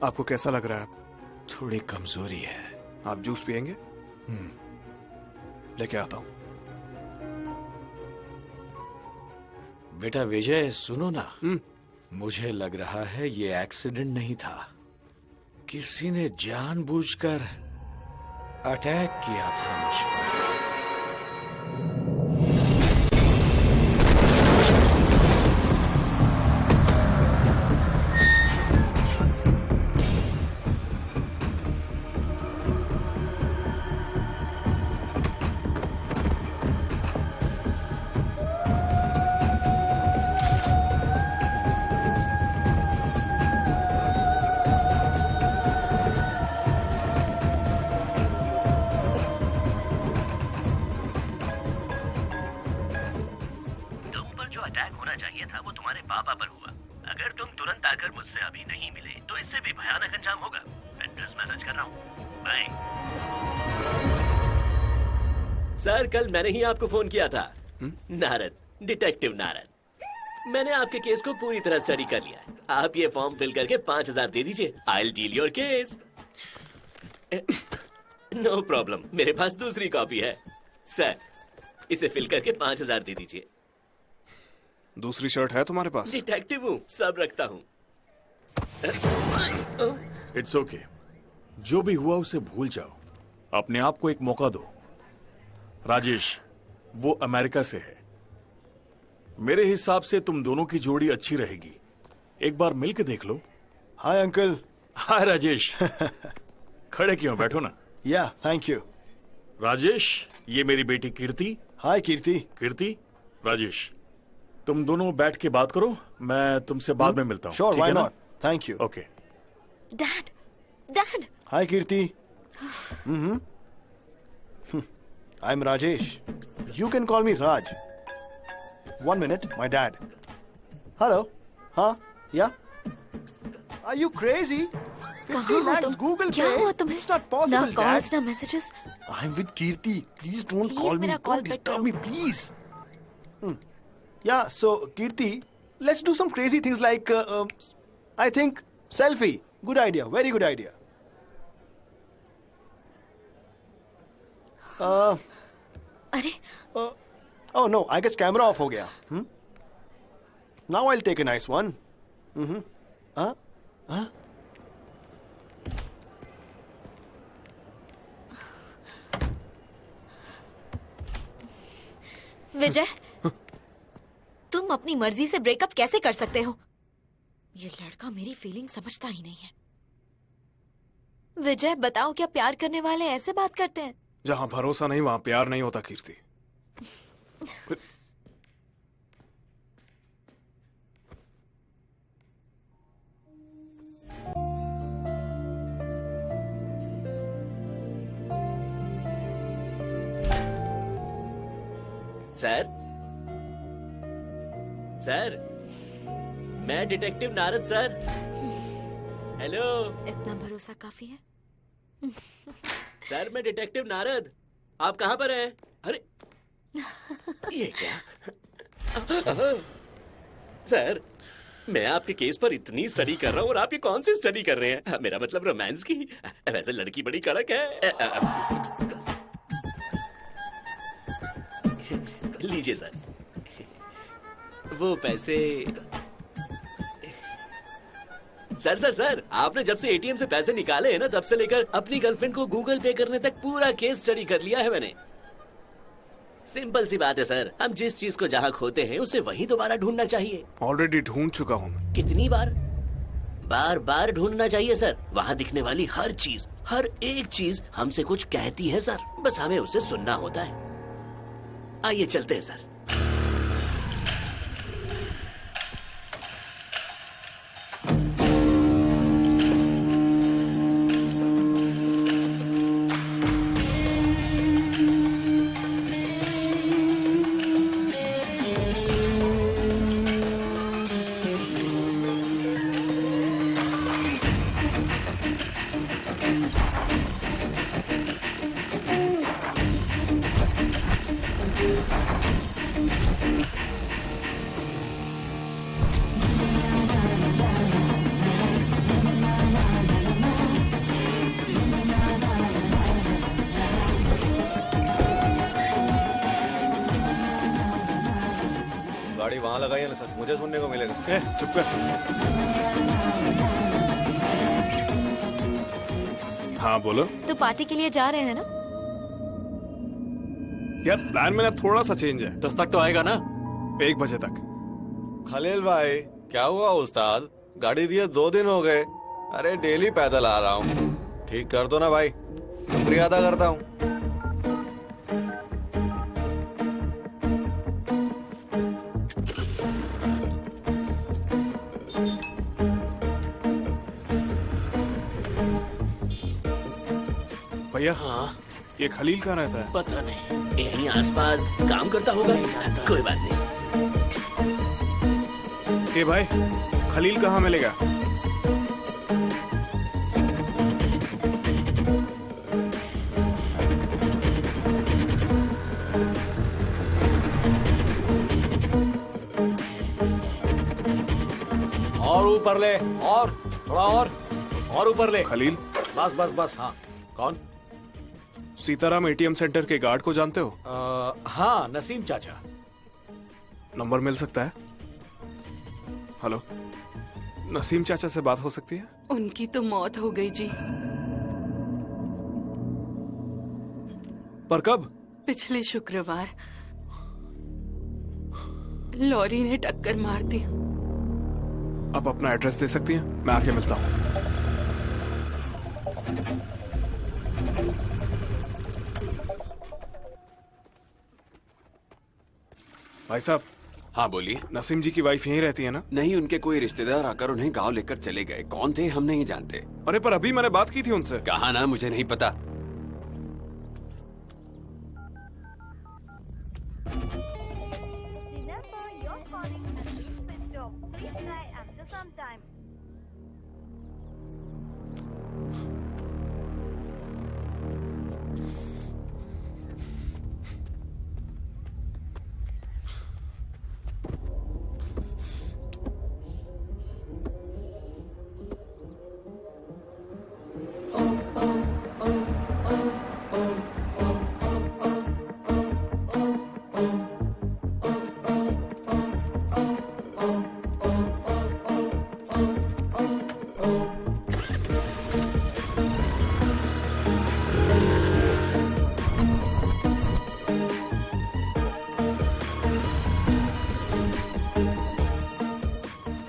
आपको कैसा लग रहा है? थोड़ी कमजोरी है। आप जूस पियेंगे? लेके आता हूँ। बेटा विजय सुनो ना, मुझे लग रहा है ये एक्सीडेंट नहीं था, किसी ने जानबूझकर अटैक किया था मुझ पर। सर कल मैंने ही आपको फोन किया था। नारद, डिटेक्टिव नारद। मैंने आपके केस को पूरी तरह स्टडी कर लिया है। आप ये फॉर्म फिल करके 5,000 दे दीजिए। I'll deal your case। No problem, मेरे पास दूसरी कॉपी है। सर इसे फिल करके 5,000 दे दीजिए। दूसरी शर्ट है तुम्हारे पास? डिटेक्टिव हूँ, सब रखता हूँ। इट्स ओके, जो भी हुआ उसे भूल जाओ, अपने आप को एक मौका दो। राजेश वो अमेरिका से है, मेरे हिसाब से तुम दोनों की जोड़ी अच्छी रहेगी, एक बार मिलके देख लो। Hi uncle. हाय राजेश। खड़े क्यों, बैठो ना। या थैंक यू। राजेश ये मेरी बेटी कीर्ति। हाय कीर्ति। कीर्ति, राजेश तुम दोनों बैठ के बात करो, मैं तुमसे बाद में मिलता हूँ। Sure, why not. Thank you. Okay. Dad, dad. Hi Kirti. I'm Rajesh. You can call me Raj. 1 minute, my dad. Hello? Huh? Yeah? Are you crazy? 50 lakhs Google क्या Pay? हुआ तुम्हें? It's not possible, ना calls Dad. ना messages. I'm with Kirti. Please don't Please call me. मेरा call Don't back disturb करो। me, please. Yeah, so Kirti, let's do some crazy things like, I think, selfie. Good idea. Very good idea. अरे oh no, I guess camera off हो गया. Now I'll take a nice one. विजय, तुम अपनी मर्जी से breakup कैसे कर सकते हो? ये लड़का मेरी फीलिंग समझता ही नहीं है। विजय बताओ, क्या प्यार करने वाले ऐसे बात करते हैं? जहां भरोसा नहीं वहां प्यार नहीं होता कीर्ति। सर, सर मैं डिटेक्टिव नारद सर। हेलो। इतना भरोसा काफी है? सर मैं डिटेक्टिव नारद, आप कहाँ पर हैं? अरे ये क्या? सर मैं आपके केस पर इतनी स्टडी कर रहा हूँ और आप ये कौन सी स्टडी कर रहे हैं? मेरा मतलब रोमांस की। वैसे लड़की बड़ी कड़क है। लीजिए सर, वो पैसे। सर सर सर, आपने जब से एटीएम से पैसे निकाले हैं ना, तब से लेकर अपनी गर्लफ्रेंड को गूगल पे करने तक पूरा केस स्टडी कर लिया है मैंने। सिंपल सी बात है सर, हम जिस चीज को जहाँ खोते हैं उसे वहीं दोबारा ढूंढना चाहिए। ऑलरेडी ढूंढ चुका हूँ मैं। कितनी बार? बार बार ढूंढना चाहिए सर। वहाँ दिखने वाली हर चीज, हर एक चीज हमसे कुछ कहती है सर, बस हमें उसे सुनना होता है। आइए चलते हैं सर। गाड़ी वहां लगाइए ना सर, मुझे सुनने को मिलेगा। चुप कर। हाँ बोलो। तो पार्टी के लिए जा रहे हैं ना? यार प्लान में ना थोड़ा सा चेंज है। 10 तक तो आएगा ना? 1 बजे तक। खलील भाई क्या हुआ उस्ताद? गाड़ी दिए 2 दिन हो गए। अरे डेली पैदल आ रहा हूँ, ठीक कर दो ना भाई, शुक्रिया अदा करता हूँ। भैया हाँ, ये खलील कहाँ रहता है? पता नहीं, यहीं आसपास काम करता होगा। कोई बात नहीं। ए भाई, खलील कहाँ मिलेगा? और ऊपर ले, और थोड़ा और ऊपर ले। खलील? बस बस बस। हाँ कौन? सीताराम एटीएम सेंटर के गार्ड को जानते हो? हाँ, नसीम चाचा। नंबर मिल सकता है? हेलो, नसीम चाचा से बात हो सकती है? उनकी तो मौत हो गई जी। पर कब? पिछले शुक्रवार लॉरी ने टक्कर मार दी। आप अपना एड्रेस दे सकती हैं? मैं आके मिलता हूँ। भाई साहब। हाँ बोलिए। नसीम जी की वाइफ यहीं रहती है ना? नहीं, उनके कोई रिश्तेदार आकर उन्हें गांव लेकर चले गए। कौन थे हम नहीं जानते। अरे पर अभी मैंने बात की थी उनसे। कहा ना, मुझे नहीं पता।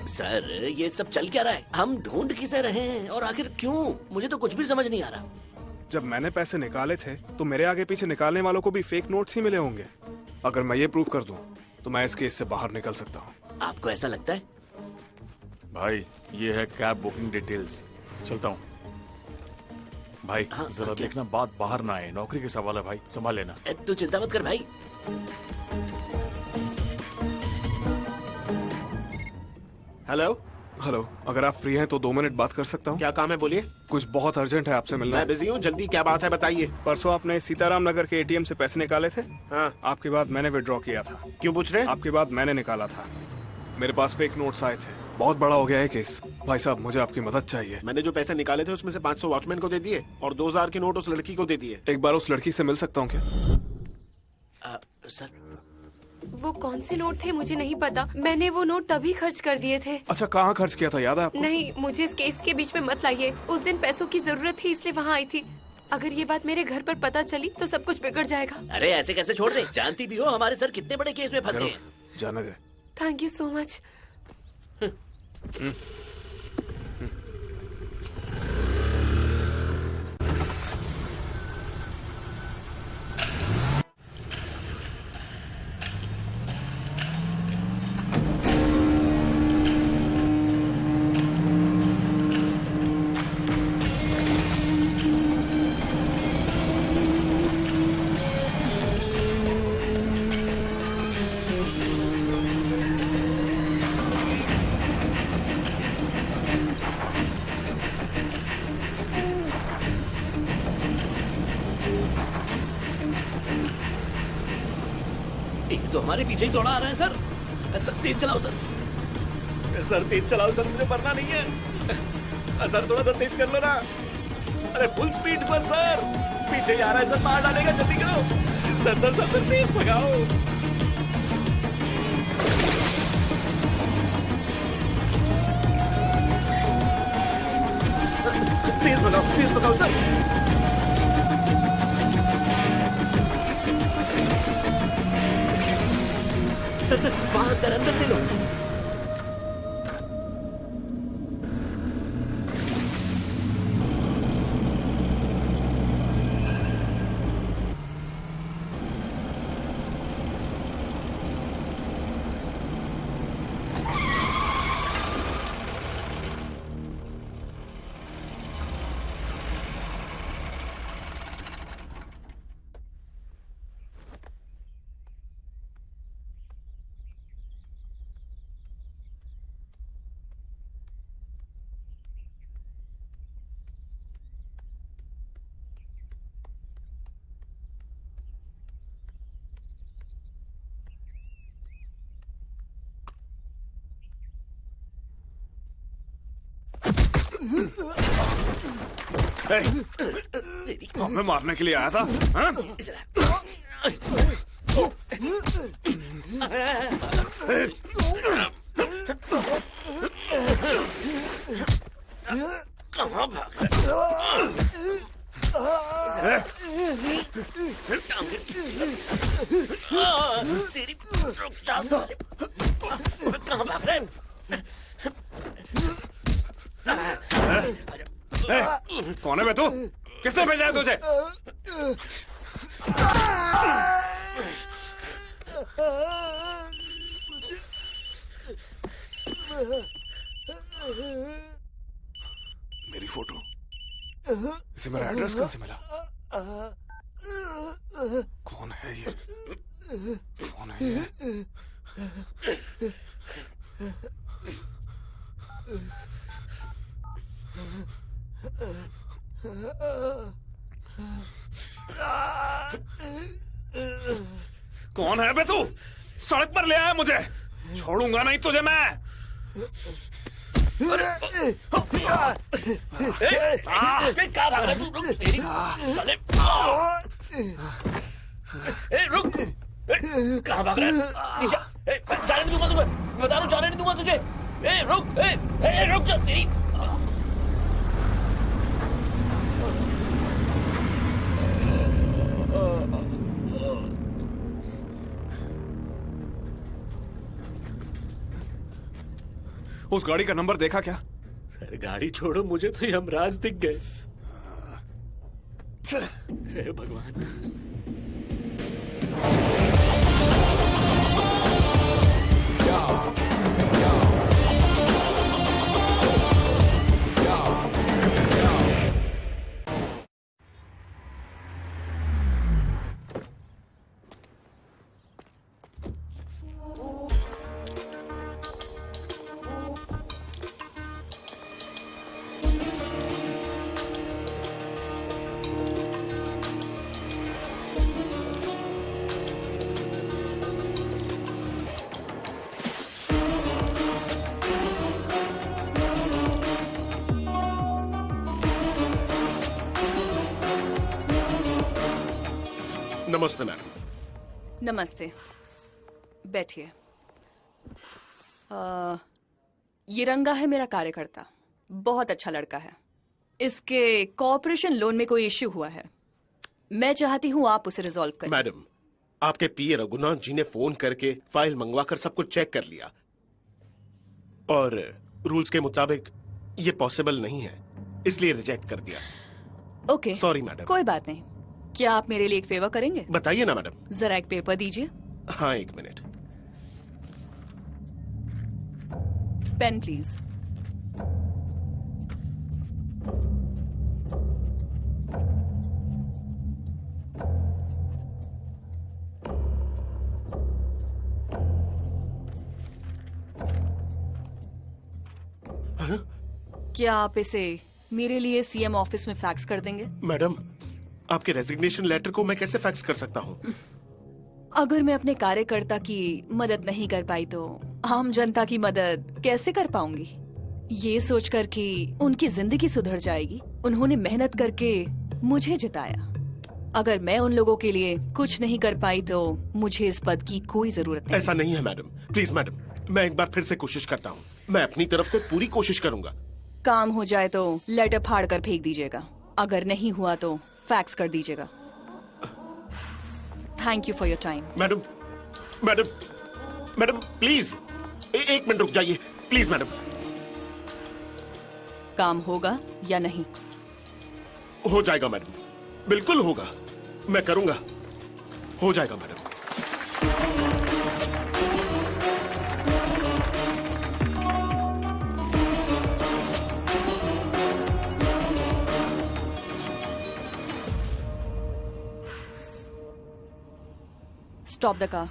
सर ये सब चल क्या रहा है? हम ढूंढ किसे रहे हैं और आखिर क्यों? मुझे तो कुछ भी समझ नहीं आ रहा। जब मैंने पैसे निकाले थे तो मेरे आगे पीछे निकालने वालों को भी फेक नोट्स ही मिले होंगे। अगर मैं ये प्रूव कर दूं तो मैं इस केस से बाहर निकल सकता हूं। आपको ऐसा लगता है? भाई ये है कैब बुकिंग डिटेल्स। चलता हूँ भाई। हाँ, जरा देखना बात बाहर ना आए, नौकरी के सवाल है भाई, संभाल लेना। तू चिंता मत कर भाई। हेलो। हेलो, अगर आप फ्री हैं तो 2 मिनट बात कर सकता हूँ? क्या काम है, बोलिए। कुछ बहुत अर्जेंट है आपसे मिलना। मैं बिजी हूँ, जल्दी क्या बात है बताइए। परसों आपने सीताराम नगर के एटीएम से पैसे निकाले थे? हाँ। आपके बाद मैंने विड्रॉ किया था। क्यों पूछ रहे? आपके बाद मैंने निकाला था। मेरे पास फेक नोट्स आए थे। बहुत बड़ा हो गया है केस। भाई साहब मुझे आपकी मदद चाहिए। मैंने जो पैसे निकाले थे उसमें से 500 वॉचमैन को दे दिए और 2000 के नोट उस लड़की को दे दिए। एक बार उस लड़की से मिल सकता हूँ क्या? सर वो कौन से नोट थे मुझे नहीं पता। मैंने वो नोट तभी खर्च कर दिए थे। अच्छा, कहाँ खर्च किया था, याद है आपको? नहीं, मुझे इस केस के बीच में मत लाइए। उस दिन पैसों की जरूरत थी इसलिए वहाँ आई थी। अगर ये बात मेरे घर पर पता चली तो सब कुछ बिगड़ जाएगा। अरे ऐसे कैसे छोड़ दे? जानती भी हो हमारे सर कितने बड़े केस में फंस गए हैं। जाने दे। Thank you so much. तो हमारे पीछे ही दौड़ा आ रहा है सर। सर तेज चलाओ सर। सर तेज चलाओ सर, मुझे मरना नहीं है। सर थोड़ा सा तेज कर लो ना। अरे फुल स्पीड पर सर। पीछे ही आ रहा है सर, मार डालेगा, जल्दी करो। सर सर सर सर तेज भगाओ। तेज भगाओ सर। सर सर वहां अंदर ले लो। मैं मारने के लिए आया था। हाँ? कहाँ भाग तेरी कहाँ भाग रहे? कौन है बे तू? किसने भेजा है तुझे? मेरी फोटो, इसे मेरा एड्रेस कहाँ से मिला? कौन है ये? कौन है ये? कौन है बे तू? सड़क पर ले आया मुझे। छोड़ूंगा नहीं तुझे मैं। क्या भाग रहा है तू? रुक तेरी साले। रुक। कहाँ भाग रहा है? जाने नहीं दूंगा तुम्हें, बता रहा हूँ, जाने नहीं दूंगा तुझे। रुक। रुक जा तेरी। उस गाड़ी का नंबर देखा क्या? सर गाड़ी छोड़ो, मुझे तो यमराज दिख गए। हे भगवान। नमस्ते मैडम। नमस्ते, बैठिए। ये रंगा है मेरा कार्यकर्ता, बहुत अच्छा लड़का है। इसके कॉर्पोरेशन लोन में कोई इश्यू हुआ है। मैं चाहती हूँ आप उसे रिजॉल्व करें। मैडम, आपके पीए रघुनाथ जी ने फोन करके फाइल मंगवाकर सब कुछ चेक कर लिया और रूल्स के मुताबिक ये पॉसिबल नहीं है, इसलिए रिजेक्ट कर दिया। Okay, sorry madam. कोई बात नहीं। क्या आप मेरे लिए एक फेवर करेंगे? बताइए ना मैडम। जरा एक पेपर दीजिए। हाँ, एक मिनट। Pen please. क्या आप इसे मेरे लिए सीएम ऑफिस में फैक्स कर देंगे? मैडम, आपके रेजिग्नेशन लेटर को मैं कैसे फैक्स कर सकता हूँ? अगर मैं अपने कार्यकर्ता की मदद नहीं कर पाई तो आम जनता की मदद कैसे कर पाऊंगी? ये सोचकर कि उनकी जिंदगी सुधर जाएगी। उन्होंने मेहनत करके मुझे जिताया। अगर मैं उन लोगों के लिए कुछ नहीं कर पाई तो मुझे इस पद की कोई जरूरत नहीं। ऐसा नहीं है मैडम, प्लीज मैडम, मैं एक बार फिर से कोशिश करता हूँ। मैं अपनी तरफ से पूरी कोशिश करूंगा। काम हो जाए तो लेटर फाड़ कर फेंक दीजिएगा, अगर नहीं हुआ तो फैक्स कर दीजिएगा। Thank you for your time. Madam, madam, madam please एक मिनट रुक जाइए, प्लीज मैडम। काम होगा या नहीं? हो जाएगा मैडम, बिल्कुल होगा, मैं करूंगा, हो जाएगा madam. Stop the car.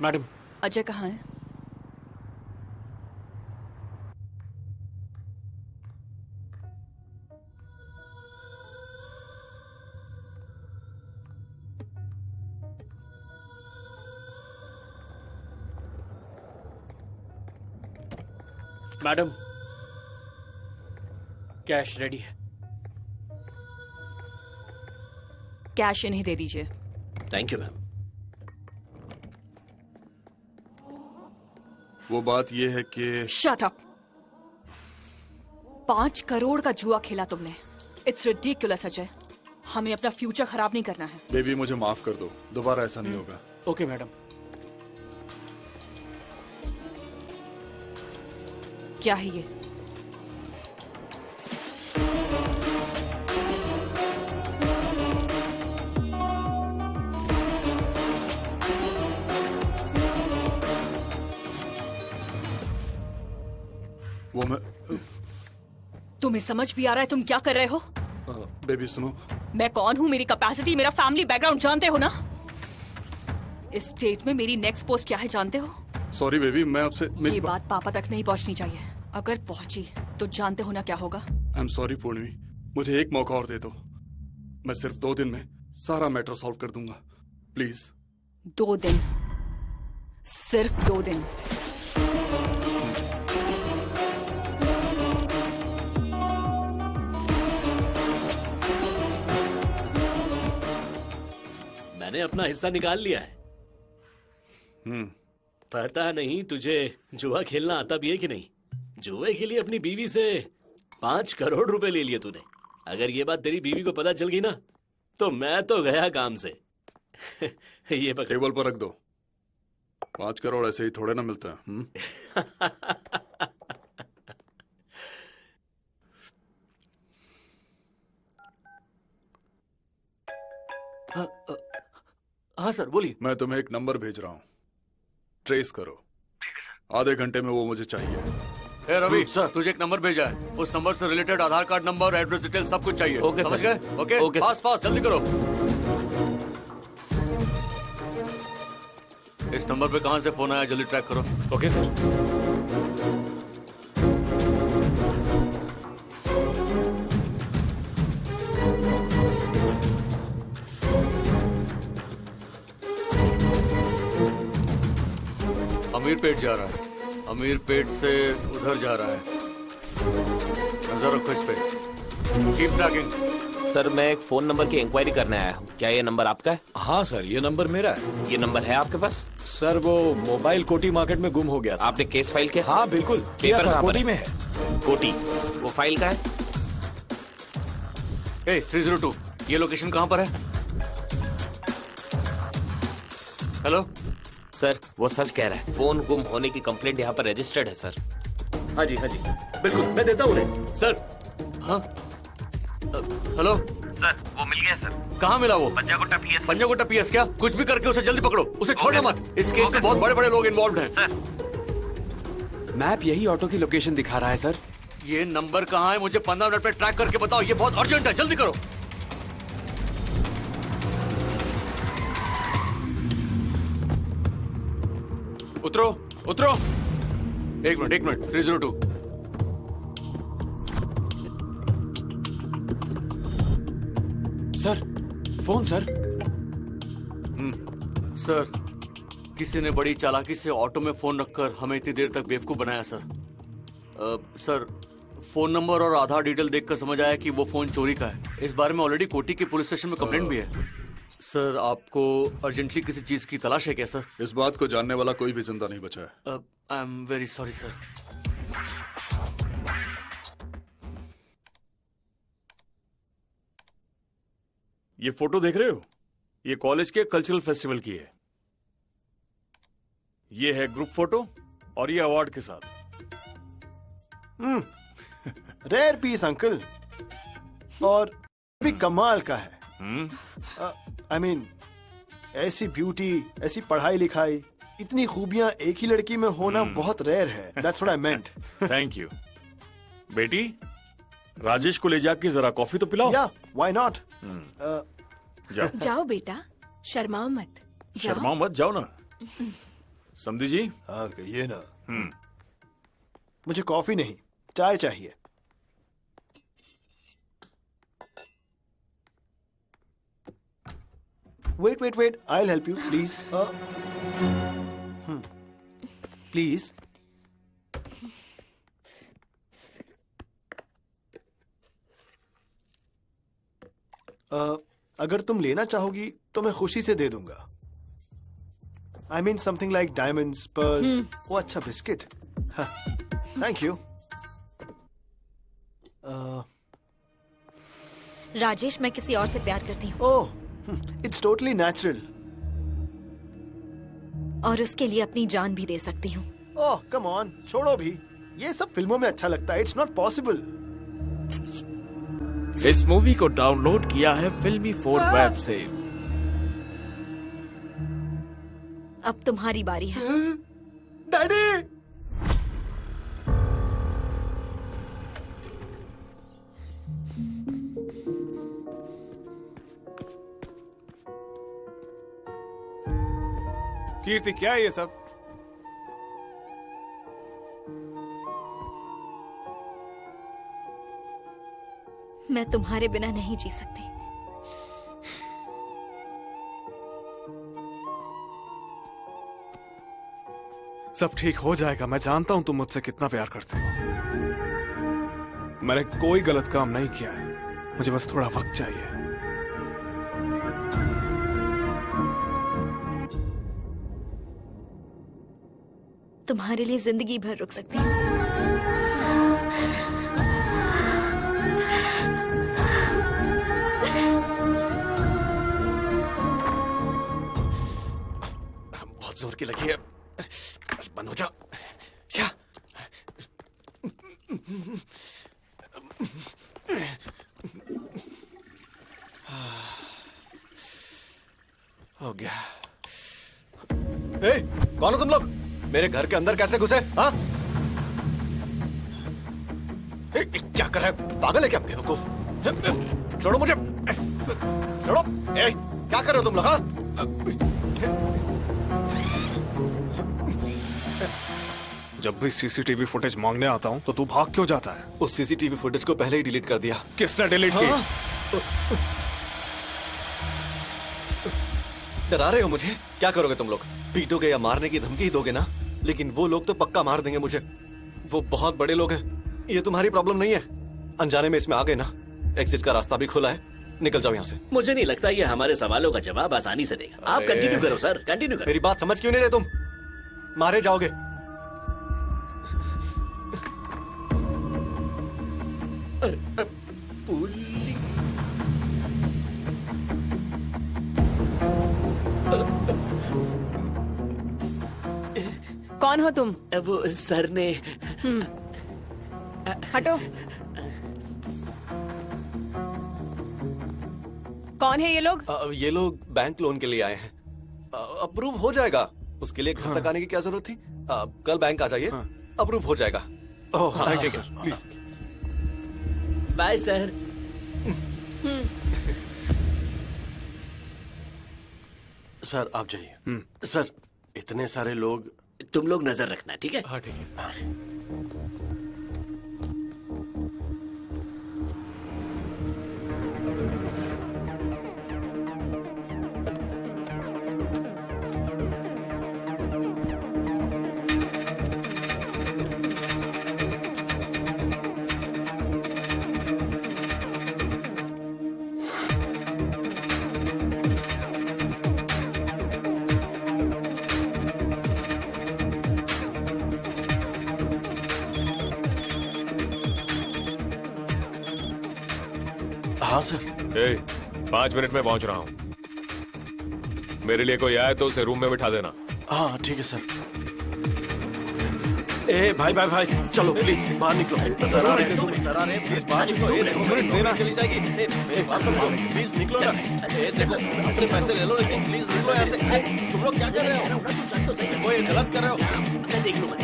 Madam, Ajay कहाँ है? मैडम, कैश रेडी है। कैश इन्हें दे दीजिए। Thank you ma'am. वो बात ये है कि शट अप। 5 करोड़ का जुआ खेला तुमने। It's ridiculous Ajay. हमें अपना फ्यूचर खराब नहीं करना है। बेबी, मुझे माफ कर दो, दोबारा ऐसा नहीं होगा। Okay madam. क्या है ये? वो मैं तुम्हें समझ भी आ रहा है तुम क्या कर रहे हो? बेबी सुनो, मैं कौन हूँ, मेरी कैपेसिटी, मेरा फैमिली बैकग्राउंड जानते हो ना? इस स्टेट में मेरी नेक्स्ट पोस्ट क्या है जानते हो? सॉरी बेबी, मैं आपसे ये बात पापा तक नहीं पहुंचनी चाहिए। अगर पहुंची तो जानते हो ना क्या होगा? आई एम सॉरी पूर्णवी, मुझे एक मौका और दे दो। मैं सिर्फ 2 दिन में सारा मैटर सॉल्व कर दूंगा, प्लीज। 2 दिन? सिर्फ 2 दिन? मैंने अपना हिस्सा निकाल लिया है। पता नहीं तुझे जुआ खेलना आता भी है कि नहीं। जुए के लिए अपनी बीवी से 5 करोड़ रुपए ले लिए तूने। अगर ये बात तेरी बीवी को पता चल गई ना तो मैं तो गया काम से। ये पकड़। टेबल पर रख दो। 5 करोड़ ऐसे ही थोड़े ना मिलते हैं। हाँ सर बोलिए। मैं तुम्हें एक नंबर भेज रहा हूँ, ट्रेस करो। ठीक है सर। आधे घंटे में वो मुझे चाहिए। रवि सर, तुझे एक नंबर भेजा है, उस नंबर से रिलेटेड आधार कार्ड नंबर, एड्रेस डिटेल सब कुछ चाहिए। ओके समझ सर। गए? ओके ओके फास्ट फास्ट जल्दी करो। इस नंबर पे कहाँ से फोन आया जल्दी ट्रैक करो। Okay sir. अमीर पेट जा रहा है, अमीर पेट से उधर जा रहा है। नजर रखो इस पे। Keep trekking. सर मैं एक फोन नंबर की इंक्वायरी करने आया हूँ, क्या ये नंबर आपका है? हाँ सर, ये नंबर मेरा है। ये नंबर है आपके पास? सर वो मोबाइल कोटी मार्केट में गुम हो गया था। आपने केस फाइल किया? हाँ बिल्कुल किया पेपर था, कहाँ पर कोटी है? में है। कोटी, वो फाइल का है? 302, ये लोकेशन कहाँ पर है? हेलो सर, वो सच कह रहा है, फोन गुम होने की कंप्लेंट यहाँ पर रजिस्टर्ड है सर। हाँ जी बिल्कुल, मैं देता हूँ उन्हें। सर। हाँ हेलो सर, वो मिल गया सर। कहाँ मिला वो? पंजागुट्टा पीएस। पंजागुट्टा पीएस क्या? कुछ भी करके उसे जल्दी पकड़ो, उसे छोड़ना मत। इस केस में बहुत बड़े बड़े लोग इन्वॉल्व हैं। सर मैप यही ऑटो की लोकेशन दिखा रहा है सर। ये नंबर कहाँ है? मुझे 15 मिनट में ट्रैक करके बताओ, ये बहुत अर्जेंट है, जल्दी करो। उतरो उतरो। एक minute 302। Sir phone sir. Sir किसी ने बड़ी चालाकी से ऑटो में फोन रखकर हमें इतनी देर तक बेवकूफ बनाया सर। सर फोन नंबर और आधार डिटेल देखकर समझ आया कि वो फोन चोरी का है। इस बारे में ऑलरेडी कोटी के पुलिस स्टेशन में कंप्लेंट भी है। सर आपको अर्जेंटली किसी चीज की तलाश है क्या सर? इस बात को जानने वाला कोई भी जिंदा नहीं बचा है। I am very sorry sir. ये फोटो देख रहे हो? ये कॉलेज के कल्चरल फेस्टिवल की है। ये है ग्रुप फोटो और ये अवार्ड के साथ। रेयर पीस अंकल, और भी कमाल का है। आई मीन ऐसी ब्यूटी, ऐसी पढ़ाई लिखाई, इतनी खूबियां एक ही लड़की में होना बहुत रेयर है। That's what I meant. Thank you बेटी। राजेश को ले जाके जरा कॉफी तो पिलाओ। या व्हाई नॉट। जाओ जाओ बेटा, शर्माओ मत। शर्माओ मत, जाओ ना। समझी जी? हाँ कहिए ना। मुझे कॉफी नहीं, चाय चाहिए। Wait, I'll help you, please. Please. अगर तुम लेना चाहोगी तो मैं खुशी से दे दूंगा। I mean something like diamonds, pearls. वो अच्छा बिस्किट। Thank you. राजेश, मैं किसी और से प्यार करती हूँ। ओह, इट्स टोटली नेचुरल। और उसके लिए अपनी जान भी दे सकती हूँ। ओह कम ऑन, छोड़ो भी, ये सब फिल्मों में अच्छा लगता है। It's not possible. इस मूवी को डाउनलोड किया है फिल्मी 4 वेब से। अब तुम्हारी बारी है। डैडी। कीर्ति क्या है ये सब? मैं तुम्हारे बिना नहीं जी सकती। सब ठीक हो जाएगा। मैं जानता हूं तुम मुझसे कितना प्यार करते हो। मैंने कोई गलत काम नहीं किया है, मुझे बस थोड़ा वक्त चाहिए। तुम्हारे लिए जिंदगी भर रुक सकती हूँ। बहुत जोर की लगी है, बंद हो जा। हो गया। कौन हो तुम लोग? मेरे घर के अंदर कैसे घुसे? हाँ? क्या कर रहे हैं? पागल है क्या बेवकूफ? छोड़ो मुझे, छोड़ो। क्या कर रहे हो तुम लोग? हाँ? जब भी सीसीटीवी फुटेज मांगने आता हूं तो तू भाग क्यों जाता है? उस सीसीटीवी फुटेज को पहले ही डिलीट कर दिया। किसने डिलीट की? डरा रहे हो मुझे? क्या करोगे तुम लोग? पीटोगे या मारने की धमकी ही दोगे ना? लेकिन वो लोग तो पक्का मार देंगे मुझे। वो बहुत बड़े लोग हैं, ये तुम्हारी प्रॉब्लम नहीं है। अनजाने में इसमें आ गए ना, एग्जिट का रास्ता भी खुला है, निकल जाओ यहाँ से। मुझे नहीं लगता ये हमारे सवालों का जवाब आसानी से देगा। आप कंटिन्यू करो सर, कंटिन्यू करो। मेरी बात समझ क्यों नहीं रहे तुम? मारे जाओगे। कौन हो तुम? वो सर ने हटो। कौन है ये लोग? ये लोग बैंक लोन के लिए आए हैं। अप्रूव हो जाएगा, उसके लिए घर तक आने की क्या जरूरत थी? कल बैंक आ जाइए, अप्रूव हो जाएगा। Oh thank you sir, please. Bye sir. Sir आप जाइए। सर इतने सारे लोग, तुम लोग नजर रखना, ठीक है? हाँ ठीक है। हाँ सर। 5 मिनट में पहुंच रहा हूँ। मेरे लिए कोई आए तो उसे रूम में बिठा देना। हाँ ठीक है सर। ए भाई भाई भाई चलो प्लीज बाहर निकलो। सर आ रहे हैं, सर आ रहे हैं, प्लीज बाहर निकलो। देना चली जाएगी। मेरी बात सुनो, प्लीज निकलो ना। देखो अपने पैसे ले लो, लेकिन प्लीज निकलो यहाँ से। तुम लोग क्या कर रहे हो? वो ये गलत कर रहे हो। देख लो बस।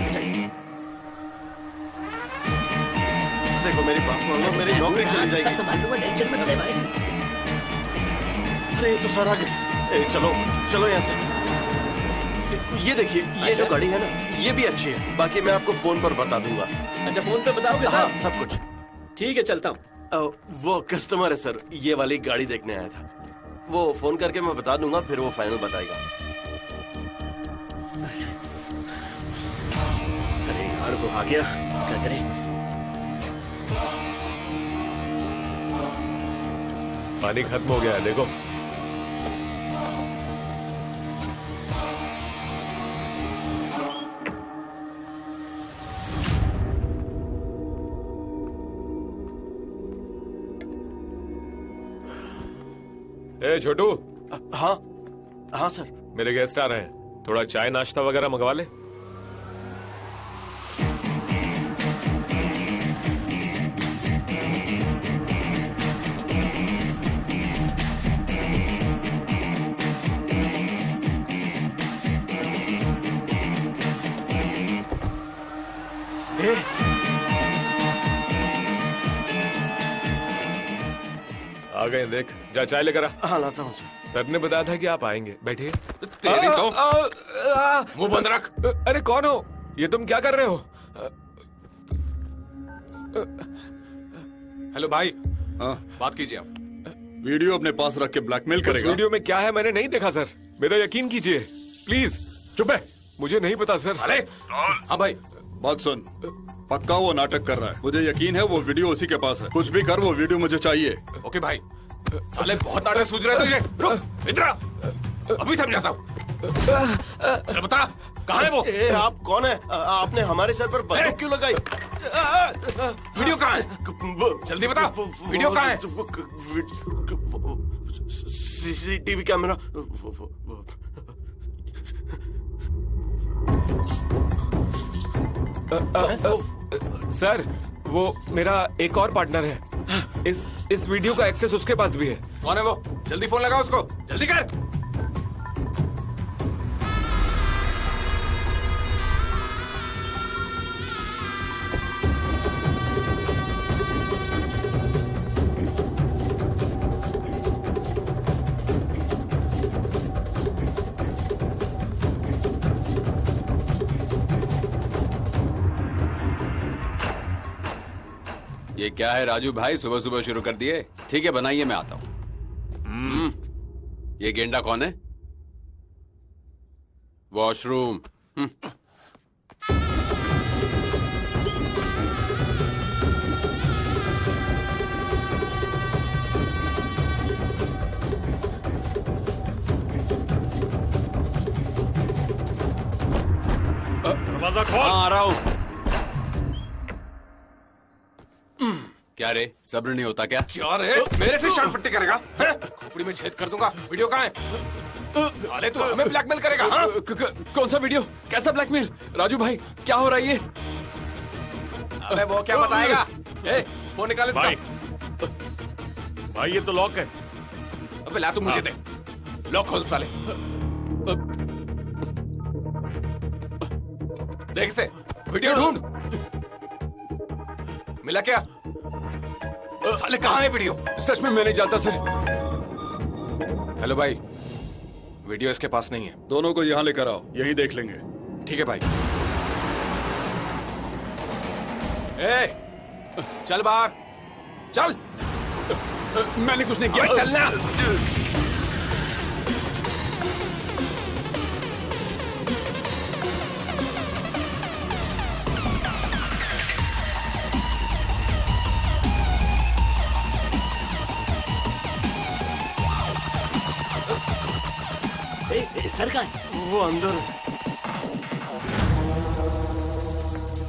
देखो मेरी बात सुन लो, मेरी नौकरी चली जाएगी। टेंशन मत ले भाई। अरे ये तो सर आ गए। चलो चलो यहाँ से। ये देखिए, ये जो गाड़ी है ना, ये भी अच्छी है। बाकी मैं आपको फोन पर बता दूंगा। अच्छा फोन पे बताओगे सर? हाँ सब कुछ ठीक है, चलता हूँ। वो कस्टमर है सर, ये वाली गाड़ी देखने आया था। वो फोन करके मैं बता दूंगा, फिर वो फाइनल बताएगा। अरे यार वो आ गया, क्या करें? पानी खत्म हो गया है, देखो। ए छोटू। हाँ हाँ सर। मेरे गेस्ट आ रहे हैं, थोड़ा चाय नाश्ता वगैरह मंगवा ले। आ गए, देख जा चाय लेकर आ। हाँ लाता हूँ सर ने बताया था कि आप आएंगे, बैठिए। तेरी तो मुंह बंद रख। अरे कौन हो? ये तुम क्या कर रहे हो? हेलो भाई। हाँ बात कीजिए आप। वीडियो अपने पास रख के ब्लैकमेल करेगा? वीडियो में क्या है मैंने नहीं देखा सर, मेरा यकीन कीजिए प्लीज। चुप है, मुझे नहीं पता सर। अरे हाँ भाई बात सुन, पक्का वो नाटक कर रहा है। मुझे यकीन है वो वीडियो उसी के पास है। कुछ भी कर, वो वीडियो मुझे चाहिए। ओके भाई। साले बहुत नाटक सूझ रहे तुझे। रुक इधर आ, अभी समझाता हूँ। चल बता कहाँ है वो? आप कौन है? आपने हमारे सर पर बंदूक क्यों लगाई? वीडियो कहाँ है? जल्दी बता, वीडियो कहाँ है? CCTV camera. सर वो मेरा एक और पार्टनर है, इस वीडियो का एक्सेस उसके पास भी है। कौन है वो? जल्दी फोन लगा उसको, जल्दी कर। ये क्या है राजू भाई, सुबह सुबह शुरू कर दिए? ठीक है बनाइए, मैं आता हूँ। ये गेंडा कौन है? वॉशरूम। दरवाजा खोल। आ रहा हूं। क्या रे, सब्र नहीं होता क्या? क्या रे, मेरे से शान पट्टी करेगा? खोपड़ी में छेद कर दूंगा। वीडियो कहाँ है? साले तू हमें ब्लैकमेल करेगा? हाँ? कौन सा वीडियो? कैसा ब्लैकमेल? राजू भाई क्या हो रहा है ये? अबे वो क्या बताएगा? फोन निकाल इसका। भाई ये तो लॉक है। अबे ला तू मुझे दे। लॉक खोल साले। देख से वीडियो ढूंढ। मिला क्या? साले कहाँ है वीडियो? सच में मैं नहीं जानता सर। हेलो भाई, वीडियो इसके पास नहीं है। दोनों को यहाँ लेकर आओ, यही देख लेंगे। ठीक है भाई। चल बाहर चल। मैंने कुछ नहीं किया। चलना। सर कहाँ है? वो अंदर।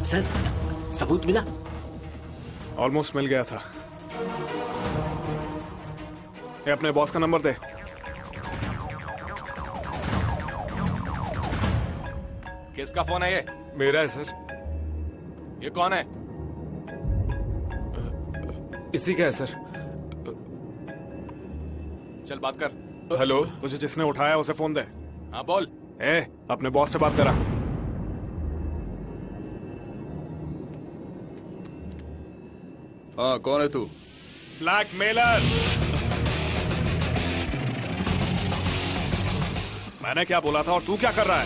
सर सबूत मिला? ऑलमोस्ट मिल गया था। ये अपने बॉस का नंबर दे। किसका फोन है ये? मेरा है सर। ये कौन है? इसी का है सर। चल बात कर। हेलो, तुझे जिसने उठाया उसे फोन दे। हाँ बोल। अपने बॉस से बात करा। हाँ कौन है तू? ब्लैकमेलर। मैंने क्या बोला था और तू क्या कर रहा है?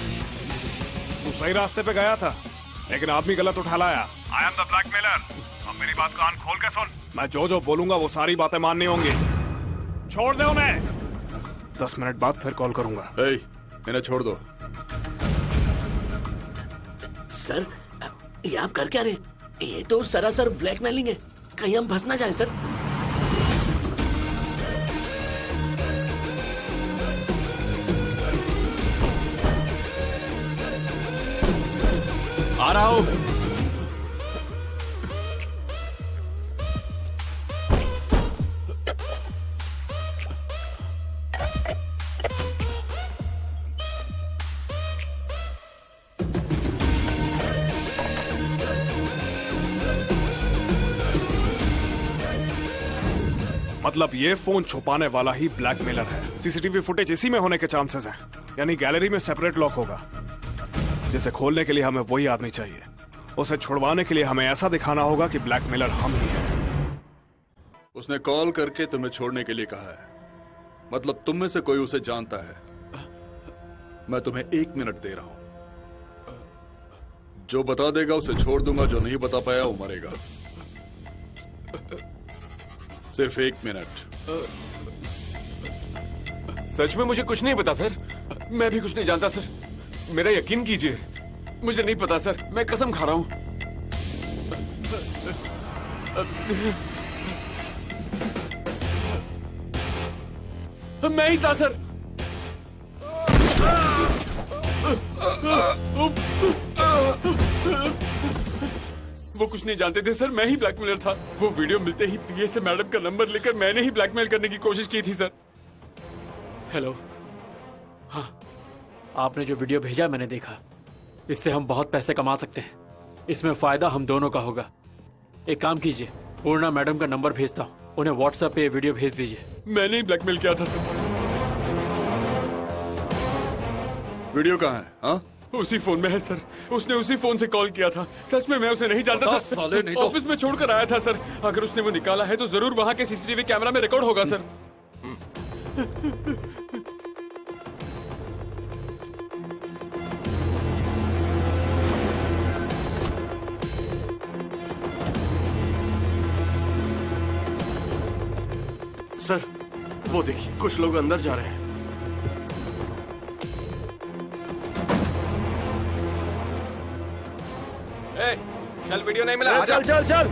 तू सही रास्ते पे गया था लेकिन आदमी गलत उठा लाया। I am the blackmailer. अब मेरी बात कान खोल के सुन। मैं जो बोलूंगा वो सारी बातें माननी होंगी। छोड़ दे उन्हें। 10 मिनट बाद फिर कॉल करूंगा। इन्हें छोड़ दो। सर ये आप कर क्या रहे? ये तो सरासर ब्लैकमेलिंग है। कहीं हम फंस ना जाए सर। आ रहा हूं। मतलब ये फोन छुपाने वाला ही ब्लैकमेलर है। सीसीटीवी फुटेज इसी में होने के चांसेस हैं। यानी गैलरी में सेपरेट लॉक होगा, जिसे खोलने के लिए हमें वही आदमी चाहिए। उसे छुड़वाने के लिए हमें ऐसा दिखाना होगा कि ब्लैकमेलर हम ही हैं। उसने कॉल करके तुम्हें छोड़ने के लिए कहा है, मतलब तुम में से कोई उसे जानता है। मैं तुम्हें 1 मिनट दे रहा हूं। जो बता देगा उसे छोड़ दूंगा, जो नहीं बता पाया वो मरेगा। सिर्फ 1 मिनट। सच में मुझे कुछ नहीं पता सर। मैं भी कुछ नहीं जानता सर। मेरा यकीन कीजिए। मुझे नहीं पता सर, मैं कसम खा रहा हूं। मैं ही था सर। वो कुछ नहीं जानते थे सर, मैं ही ब्लैकमेलर था। वो वीडियो मिलते ही पीए से मैडम का नंबर लेकर मैंने ही ब्लैकमेल करने की कोशिश की थी सर। हेलो। हाँ, आपने जो वीडियो भेजा मैंने देखा। इससे हम बहुत पैसे कमा सकते हैं। इसमें फायदा हम दोनों का होगा। एक काम कीजिए, पूर्णा मैडम का नंबर भेजता हूँ, उन्हें व्हाट्सएप पे वीडियो भेज दीजिए। मैंने ही ब्लैकमेल किया था सर। वीडियो कहाँ है? हाँ? उसी फोन में है सर। उसने उसी फोन से कॉल किया था। सच में मैं उसे नहीं जानता सर। साले नहीं तो ऑफिस में छोड़कर आया था सर। अगर उसने वो निकाला है तो जरूर वहाँ के सीसीटीवी कैमरा में रिकॉर्ड होगा सर। सर वो देखिए, कुछ लोग अंदर जा रहे हैं। चल वीडियो नहीं मिला। चल चल चल।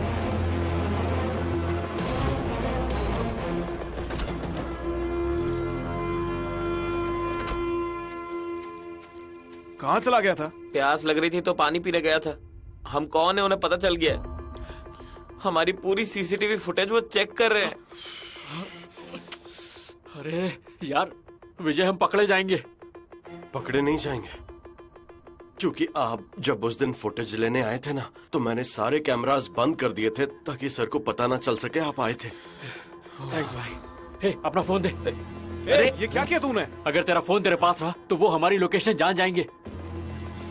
कहाँ चला गया था? प्यास लग रही थी तो पानी पीने गया था। हम कौन है उन्हें पता चल गया है। हमारी पूरी सीसीटीवी फुटेज वो चेक कर रहे हैं। अरे यार विजय, हम पकड़े जाएंगे। पकड़े नहीं जाएंगे, क्योंकि आप जब उस दिन फुटेज लेने आए थे ना, तो मैंने सारे कैमरास बंद कर दिए थे ताकि सर को पता ना चल सके आप आए थे। थैंक्स भाई। हे, अपना फोन दे। अरे ये क्या किया तूने? अगर तेरा फोन तेरे पास रहा तो वो हमारी लोकेशन जान जाएंगे।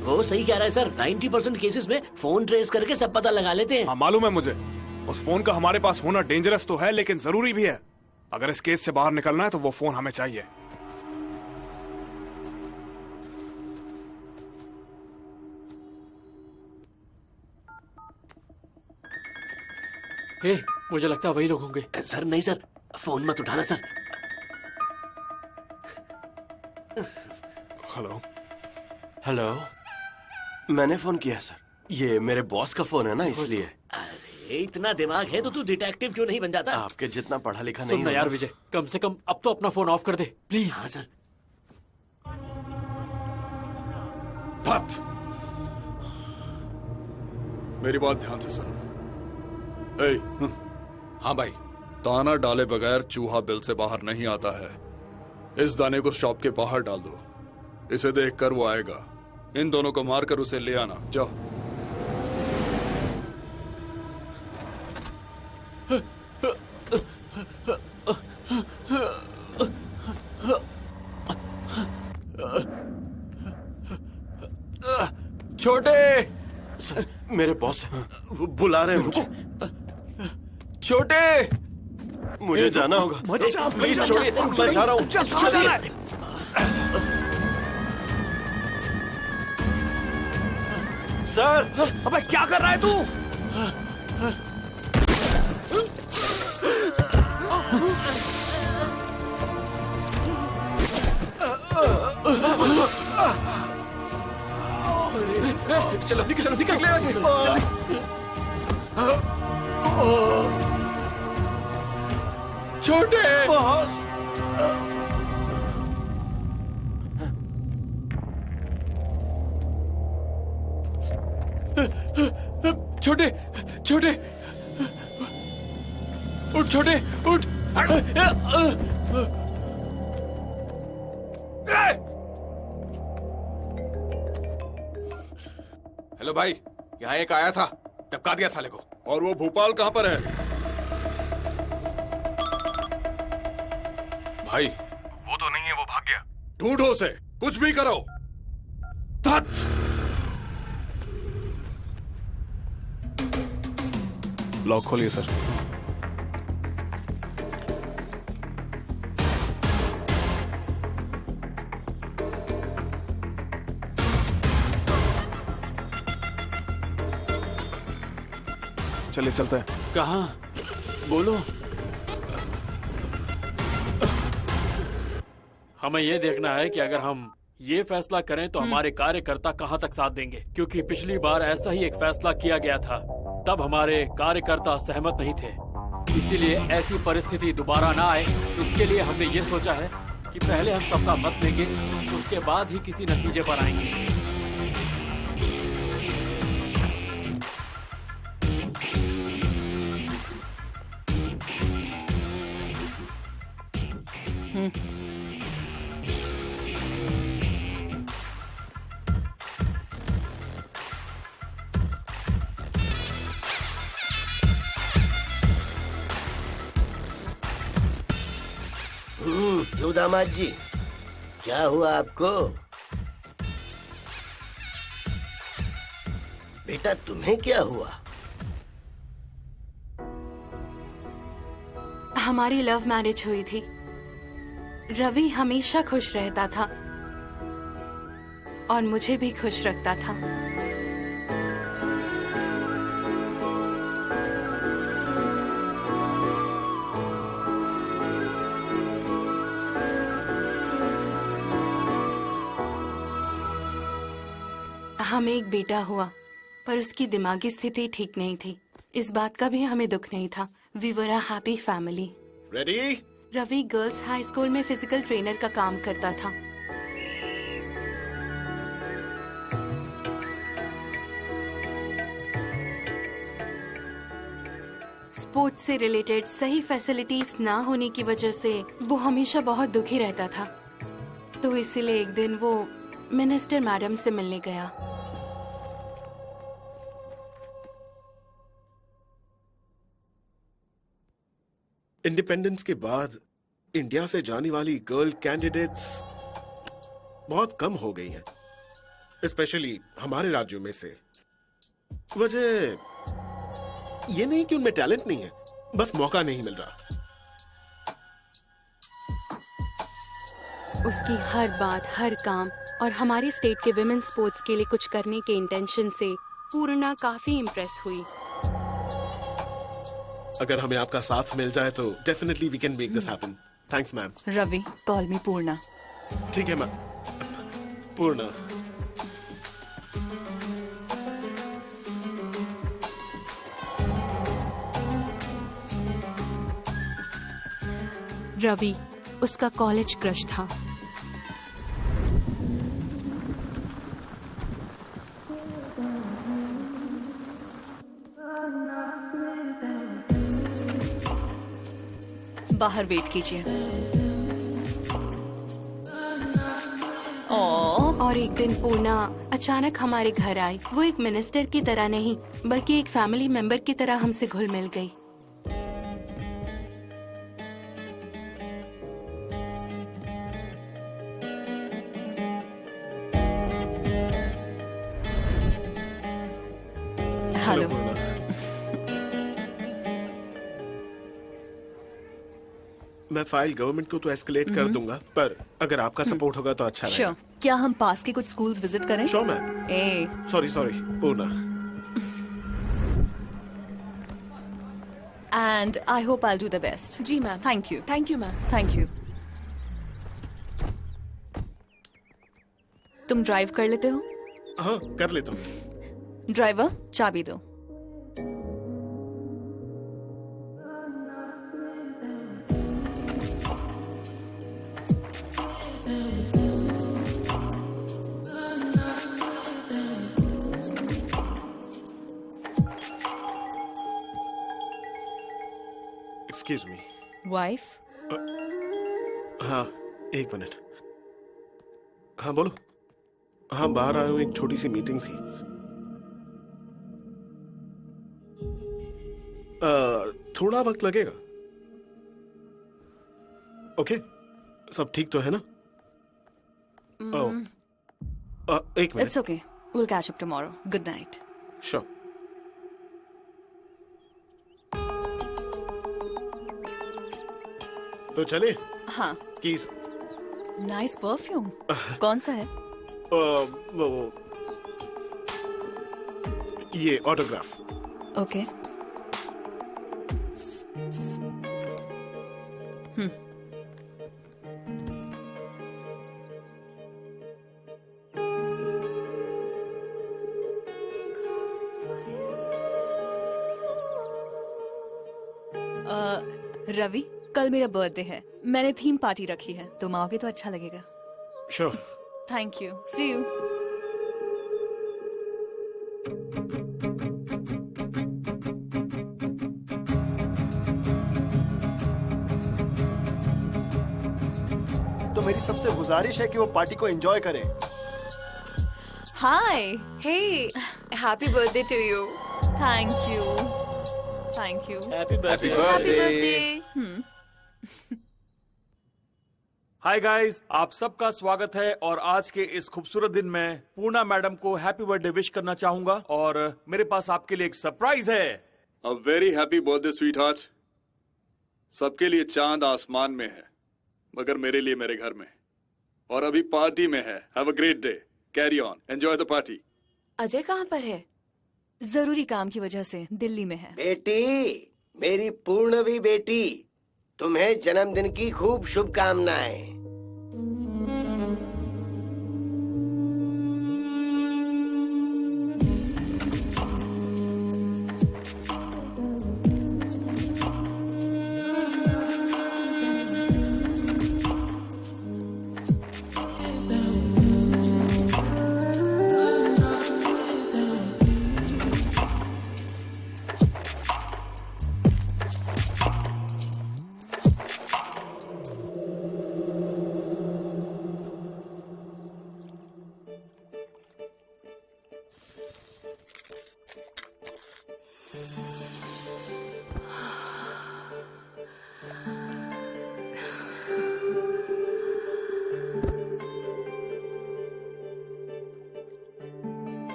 वो सही कह रहा है सर, 90% केसेस में फोन ट्रेस करके सब पता लगा लेते हैं। हाँ मालूम है मुझे। उस फोन का हमारे पास होना डेंजरस तो है, लेकिन जरूरी भी है। अगर इस केस से बाहर निकलना है तो वो फोन हमें चाहिए। हे, मुझे लगता है वही लोग होंगे। सर नहीं सर, फोन मत उठाना सर। हेलो हेलो, मैंने फोन किया सर। ये मेरे बॉस का फोन है ना, इसलिए। अरे इतना दिमाग है तो तू डिटेक्टिव क्यों नहीं बन जाता? आपके जितना पढ़ा लिखा सुन नहीं ना हूं यार ना। विजय, कम से कम अब तो अपना फोन ऑफ कर दे प्लीज। हाँ सर। मेरी बात ध्यान से सुन। हाँ भाई, दाना डाले बगैर चूहा बिल से बाहर नहीं आता है। इस दाने को शॉप के बाहर डाल दो। इसे देखकर वो आएगा। इन दोनों को मारकर उसे ले आना। जाओ। छोटे सर, मेरे बॉस वो बुला रहे हैं मुझे। छोटे, मुझे जाना होगा। प्लीज छोड़िए, मैं जा रहा हूँ। सर, अबे क्या कर रहा है तू? चलो निकल निकल। छोटे बॉस, छोटे छोटे उठ, छोटे उठ। हेलो भाई, यहाँ एक आया था, टपका दिया साले को। और वो भोपाल कहाँ पर है? भाई वो तो नहीं है, वो भाग गया। ढूंढो उसे, कुछ भी करो। लॉक खोलिए सर। चलिए चलते हैं। कहाँ? बोलो। हमें ये देखना है कि अगर हम ये फैसला करें तो हमारे कार्यकर्ता कहाँ तक साथ देंगे, क्योंकि पिछली बार ऐसा ही एक फैसला किया गया था। तब हमारे कार्यकर्ता सहमत नहीं थे। इसीलिए ऐसी परिस्थिति दोबारा ना आए, इसके लिए हमने ये सोचा है कि पहले हम सबका मत लेंगे, उसके बाद ही किसी नतीजे पर आएंगे। क्यों दामाद जी, क्या हुआ आपको? बेटा तुम्हें क्या हुआ? हमारी लव मैरिज हुई थी। रवि हमेशा खुश रहता था और मुझे भी खुश रखता था। हमें एक बेटा हुआ, पर उसकी दिमागी स्थिति ठीक नहीं थी। इस बात का भी हमें दुख नहीं था। We were a happy family. Ready? Ravi girls high school में फिजिकल ट्रेनर का काम करता था। स्पोर्ट्स से रिलेटेड सही फैसिलिटीज ना होने की वजह से वो हमेशा बहुत दुखी रहता था। तो इसीलिए एक दिन वो मिनिस्टर मैडम से मिलने गया। इंडिपेंडेंस के बाद इंडिया से जाने वाली गर्ल कैंडिडेट्स बहुत कम हो गई हैं, स्पेशली हमारे राज्यों में से। वजह ये नहीं कि उनमें टैलेंट नहीं है, बस मौका नहीं मिल रहा। उसकी हर बात, हर काम और हमारे स्टेट के विमेन स्पोर्ट्स के लिए कुछ करने के इंटेंशन से पूर्णा काफी इम्प्रेस हुई। अगर हमें आपका साथ मिल जाए तो definitely we can make this happen. Thanks ma'am. Ravi, call me Purna. ठीक है मैम। पूर्णा। रवि उसका कॉलेज क्रश था। बाहर वेट कीजिए। और एक दिन पूर्णा अचानक हमारे घर आई। वो एक मिनिस्टर की तरह नहीं बल्कि एक फैमिली मेंबर की तरह हमसे घुल मिल गई। हेलो। मैं फाइल गवर्नमेंट को तो एस्केलेट कर दूंगा, पर अगर आपका सपोर्ट होगा तो अच्छा रहेगा। श्योर। क्या हम पास के कुछ स्कूल्स विजिट करें? Sure ma'am. Sorry Purna. And I hope I do the best. जी ma'am. Thank you. Thank you ma'am. Thank you. तुम ड्राइव कर लेते हो? हाँ कर लेता हूँ। ड्राइवर, चाबी दो। Excuse me. वाइफ? हाँ एक मिनट। हाँ बोलो। हाँ बाहर आया हूँ, एक छोटी सी मीटिंग थी। थोड़ा वक्त लगेगा। ओके सब ठीक तो है ना? एक minute. It's okay, will catch up tomorrow. Good night. Sure. तो चले? हाँ। कीज। Nice perfume. कौन सा है? वो ये ऑटोग्राफ। ओके। रवि, कल मेरा बर्थडे है। मैंने थीम पार्टी रखी है, तुम आओगे तो अच्छा लगेगा। Sure. Thank you. See you. तो मेरी सबसे गुजारिश है कि वो पार्टी को एंजॉय करें। Hi, hey, happy birthday to you. Thank you. Thank you. Happy birthday. Happy birthday. Hi guys, आप सबका स्वागत है और आज के इस खूबसूरत दिन में पूर्णा मैडम को हैप्पी बर्थडे विश करना चाहूंगा और मेरे पास आपके लिए एक सरप्राइज है। A very happy birthday sweet heart. सबके लिए चांद आसमान में है मगर मेरे लिए मेरे घर में, और अभी पार्टी में है। Have a great day, carry on, enjoy the party. Ajay कहाँ पर है? जरूरी काम की वजह से दिल्ली में है। बेटी, मेरी पूर्णवी बेटी, तुम्हें जन्मदिन की खूब शुभकामनाएं।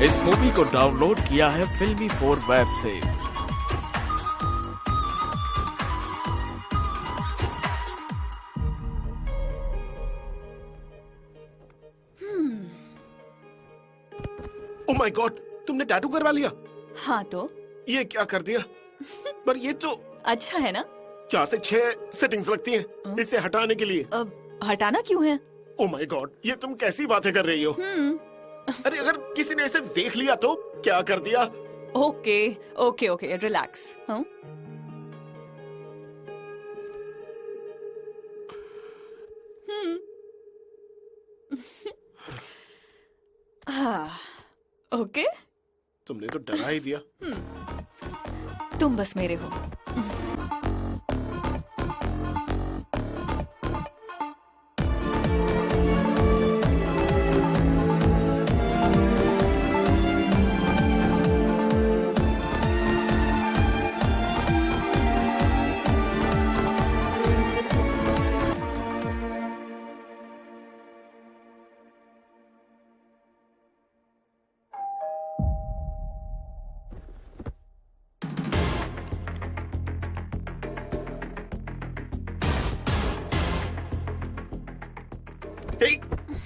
इस मूवी को डाउनलोड किया है फिल्मी 4 वेब से। ओह माय गॉड, तुमने टैटू करवा लिया? हाँ तो ये क्या कर दिया? पर ये तो अच्छा है ना? 4 से 6 सेटिंग्स लगती हैं इसे हटाने के लिए। अब हटाना क्यों है? ओह माय गॉड, ये तुम कैसी बातें कर रही हो? अरे अगर किसी ने इसे देख लिया तो क्या कर दिया? Okay okay okay, relax. Okay, तुमने तो डरा ही दिया। तुम बस मेरे हो।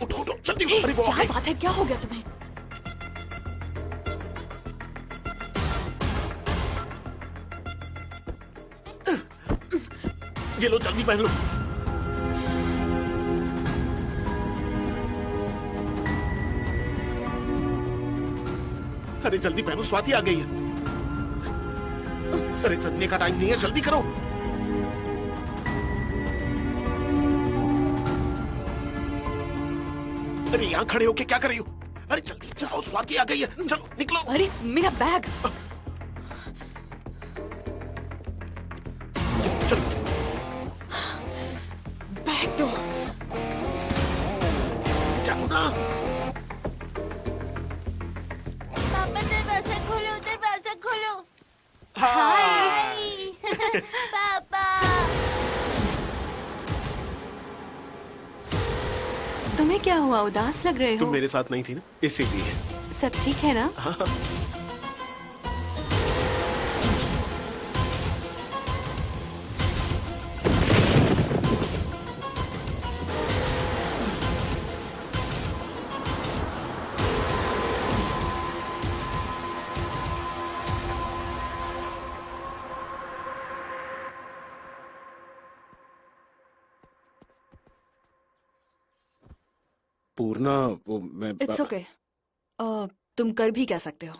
उठो उठो जल्दी। अरे वो क्या बात है, क्या हो गया तुम्हें? ये लो, जल्दी पहन लो। अरे जल्दी पहनो, स्वाति आ गई है। अरे सदने का टाइम नहीं है, जल्दी करो। अरे यहाँ खड़े होके क्या कर रही हो? अरे जल्दी जाओ, स्वाति आ गई है, चलो निकलो। अरे मेरा बैग। चलो बैग दो। जाओ ना। पापा दरवाजा खोलो, दरवाजा खोलो। हाय पापा। तुम्हें क्या हुआ, उदास लग रहे हो? तुम मेरे साथ नहीं थी ना, इसीलिए। सब ठीक है ना? हाँ। पूर्णा, वो मैं इट्स ओके। तुम कर भी कह सकते हो।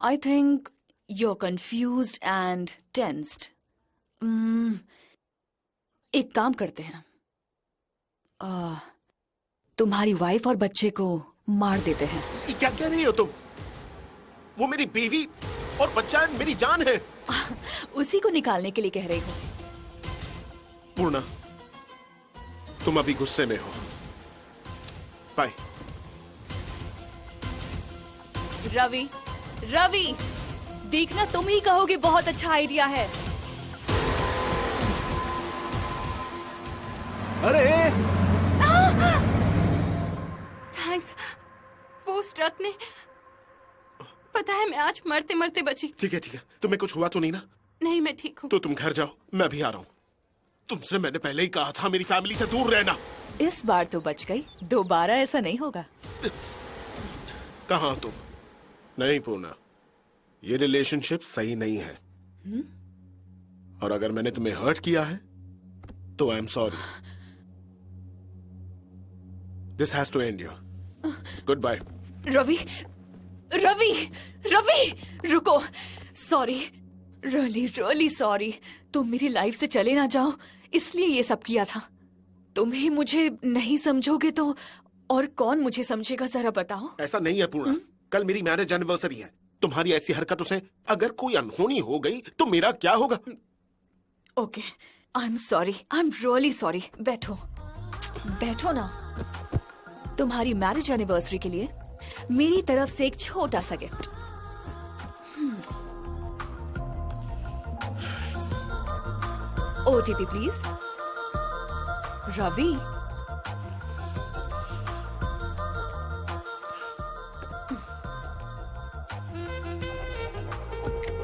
I think you are confused and tensed. एक काम करते हैं, तुम्हारी वाइफ और बच्चे को मार देते हैं। क्या कह रही हो तुम? वो मेरी बीवी और बच्चा मेरी जान है। उसी को निकालने के लिए कह रही हूँ। पूर्णा, तुम अभी गुस्से में हो। बाय। रवि, रवि, देखना तुम ही कहोगे बहुत अच्छा आइडिया है। अरे थैंक्स। वो उस ट्रक ने, पता है मैं आज मरते मरते बची। ठीक है ठीक है, तुम्हें कुछ हुआ तो नहीं ना? नहीं, मैं ठीक हूँ। तो तुम घर जाओ, मैं भी आ रहा हूँ। तुमसे मैंने पहले ही कहा था मेरी फैमिली से दूर रहना। इस बार तो बच गई, दोबारा ऐसा नहीं होगा। कहाँ तुम? नहीं पूर्णा, ये रिलेशनशिप सही नहीं है। और अगर मैंने तुम्हें हर्ट किया है तो I am sorry. This has to end your. Good bye. Ravi, Ravi, Ravi, रुको। Sorry, really really sorry. तुम मेरी लाइफ से चले ना जाओ, इसलिए ये सब किया था। तुम ही मुझे नहीं समझोगे तो और कौन मुझे समझेगा, जरा बताओ। ऐसा नहीं है पूर्णा, कल मेरी मैरिज एनिवर्सरी है। तुम्हारी ऐसी हरकतों से अगर कोई अनहोनी हो गई तो मेरा क्या होगा? Okay, I am sorry, I am really sorry. बैठो, बैठो ना। तुम्हारी मैरिज एनिवर्सरी के लिए मेरी तरफ से एक छोटा सा गिफ्ट। OTP please. रवि,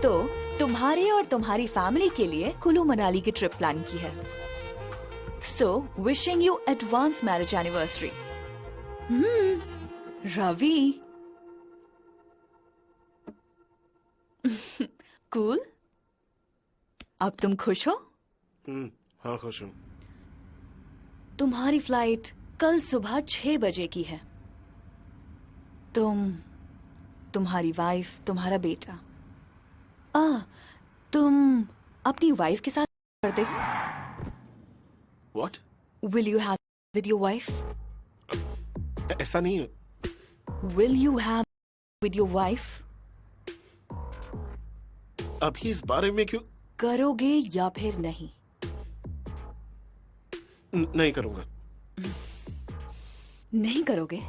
तो तुम्हारे और तुम्हारी फैमिली के लिए कुल्लू मनाली की ट्रिप प्लान की है। So wishing you advance marriage anniversary. Ravi. Cool. अब तुम खुश हो? हाँ खुश हूँ। तुम्हारी फ्लाइट कल सुबह 6 बजे की है। तुम्हारी वाइफ, तुम्हारा बेटा। तुम अपनी वाइफ के साथ करते हो? What? Will you have with your wife? ऐसा नहीं है। Will you have with your wife? अभी इस बारे में क्यों? करोगे या फिर नहीं? नहीं करूंगा। नहीं करोगे?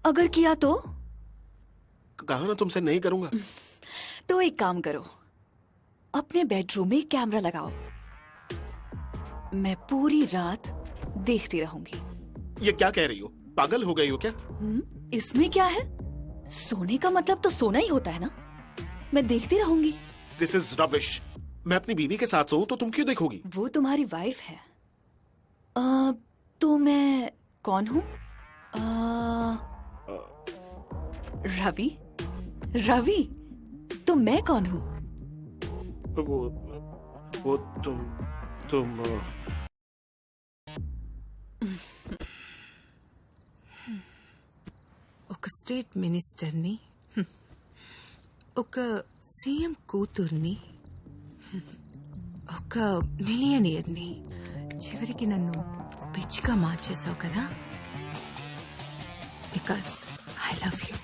अगर किया तो? कहा ना तुमसे नहीं करूंगा। तो एक काम करो, अपने बेडरूम में कैमरा लगाओ। मैं पूरी रात देखती रहूंगी। ये क्या कह रही हो? पागल हो गई हो क्या? इसमें क्या है? सोने का मतलब तो सोना ही होता है ना। मैं देखती रहूंगी। This is rubbish. मैं अपनी बीवी के साथ सोऊं तो तुम क्यों देखोगी? वो तुम्हारी वाइफ है। तो मैं कौन हूँ? रवि। रवि, तो मैं कौन हूँ? वो तुम ఒక స్టేట్ మినిస్టర్ని, ఒక సీఎం కూతుర్ని, ఒక మిలియనీర్ని, చివరికి నన్ను పిచ్చిగా మార్చేసావు కదా. Because I love you.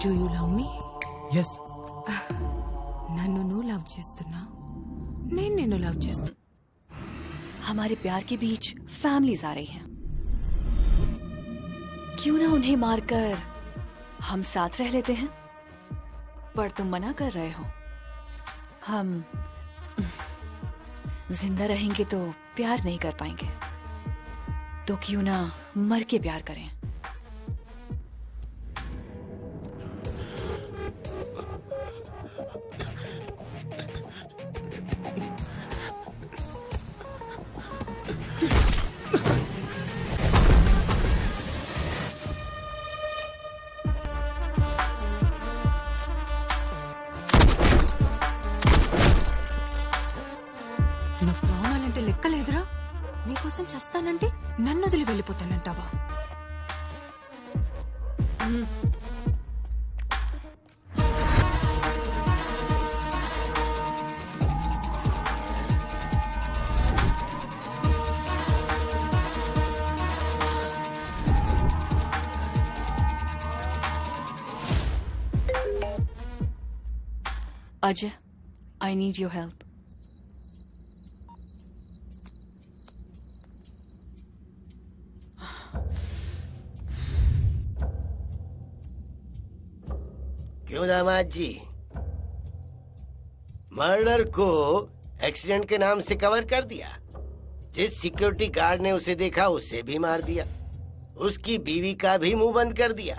Do you love me? Yes. నన్ను నువ్వు లవ్ చేస్తున్నావు, నేను నిన్ను లవ్ చేస్తున్నా. हमारे प्यार के बीच फैमिलीज आ रही हैं। क्यों ना उन्हें मारकर हम साथ रह लेते हैं? पर तुम मना कर रहे हो। हम जिंदा रहेंगे तो प्यार नहीं कर पाएंगे, तो क्यों ना मर के प्यार करें? నా ప్రాణాలంటే లెక్కలేదురా. నీకోసం చస్తానంటే నన్ను వదిలి వెళ్ళిపోతానంటావా? Ajay, I need your help. क्यों दामाद जी, मर्डर को एक्सीडेंट के नाम से कवर कर दिया। जिस सिक्योरिटी गार्ड ने उसे देखा उसे भी मार दिया, उसकी बीवी का भी मुंह बंद कर दिया,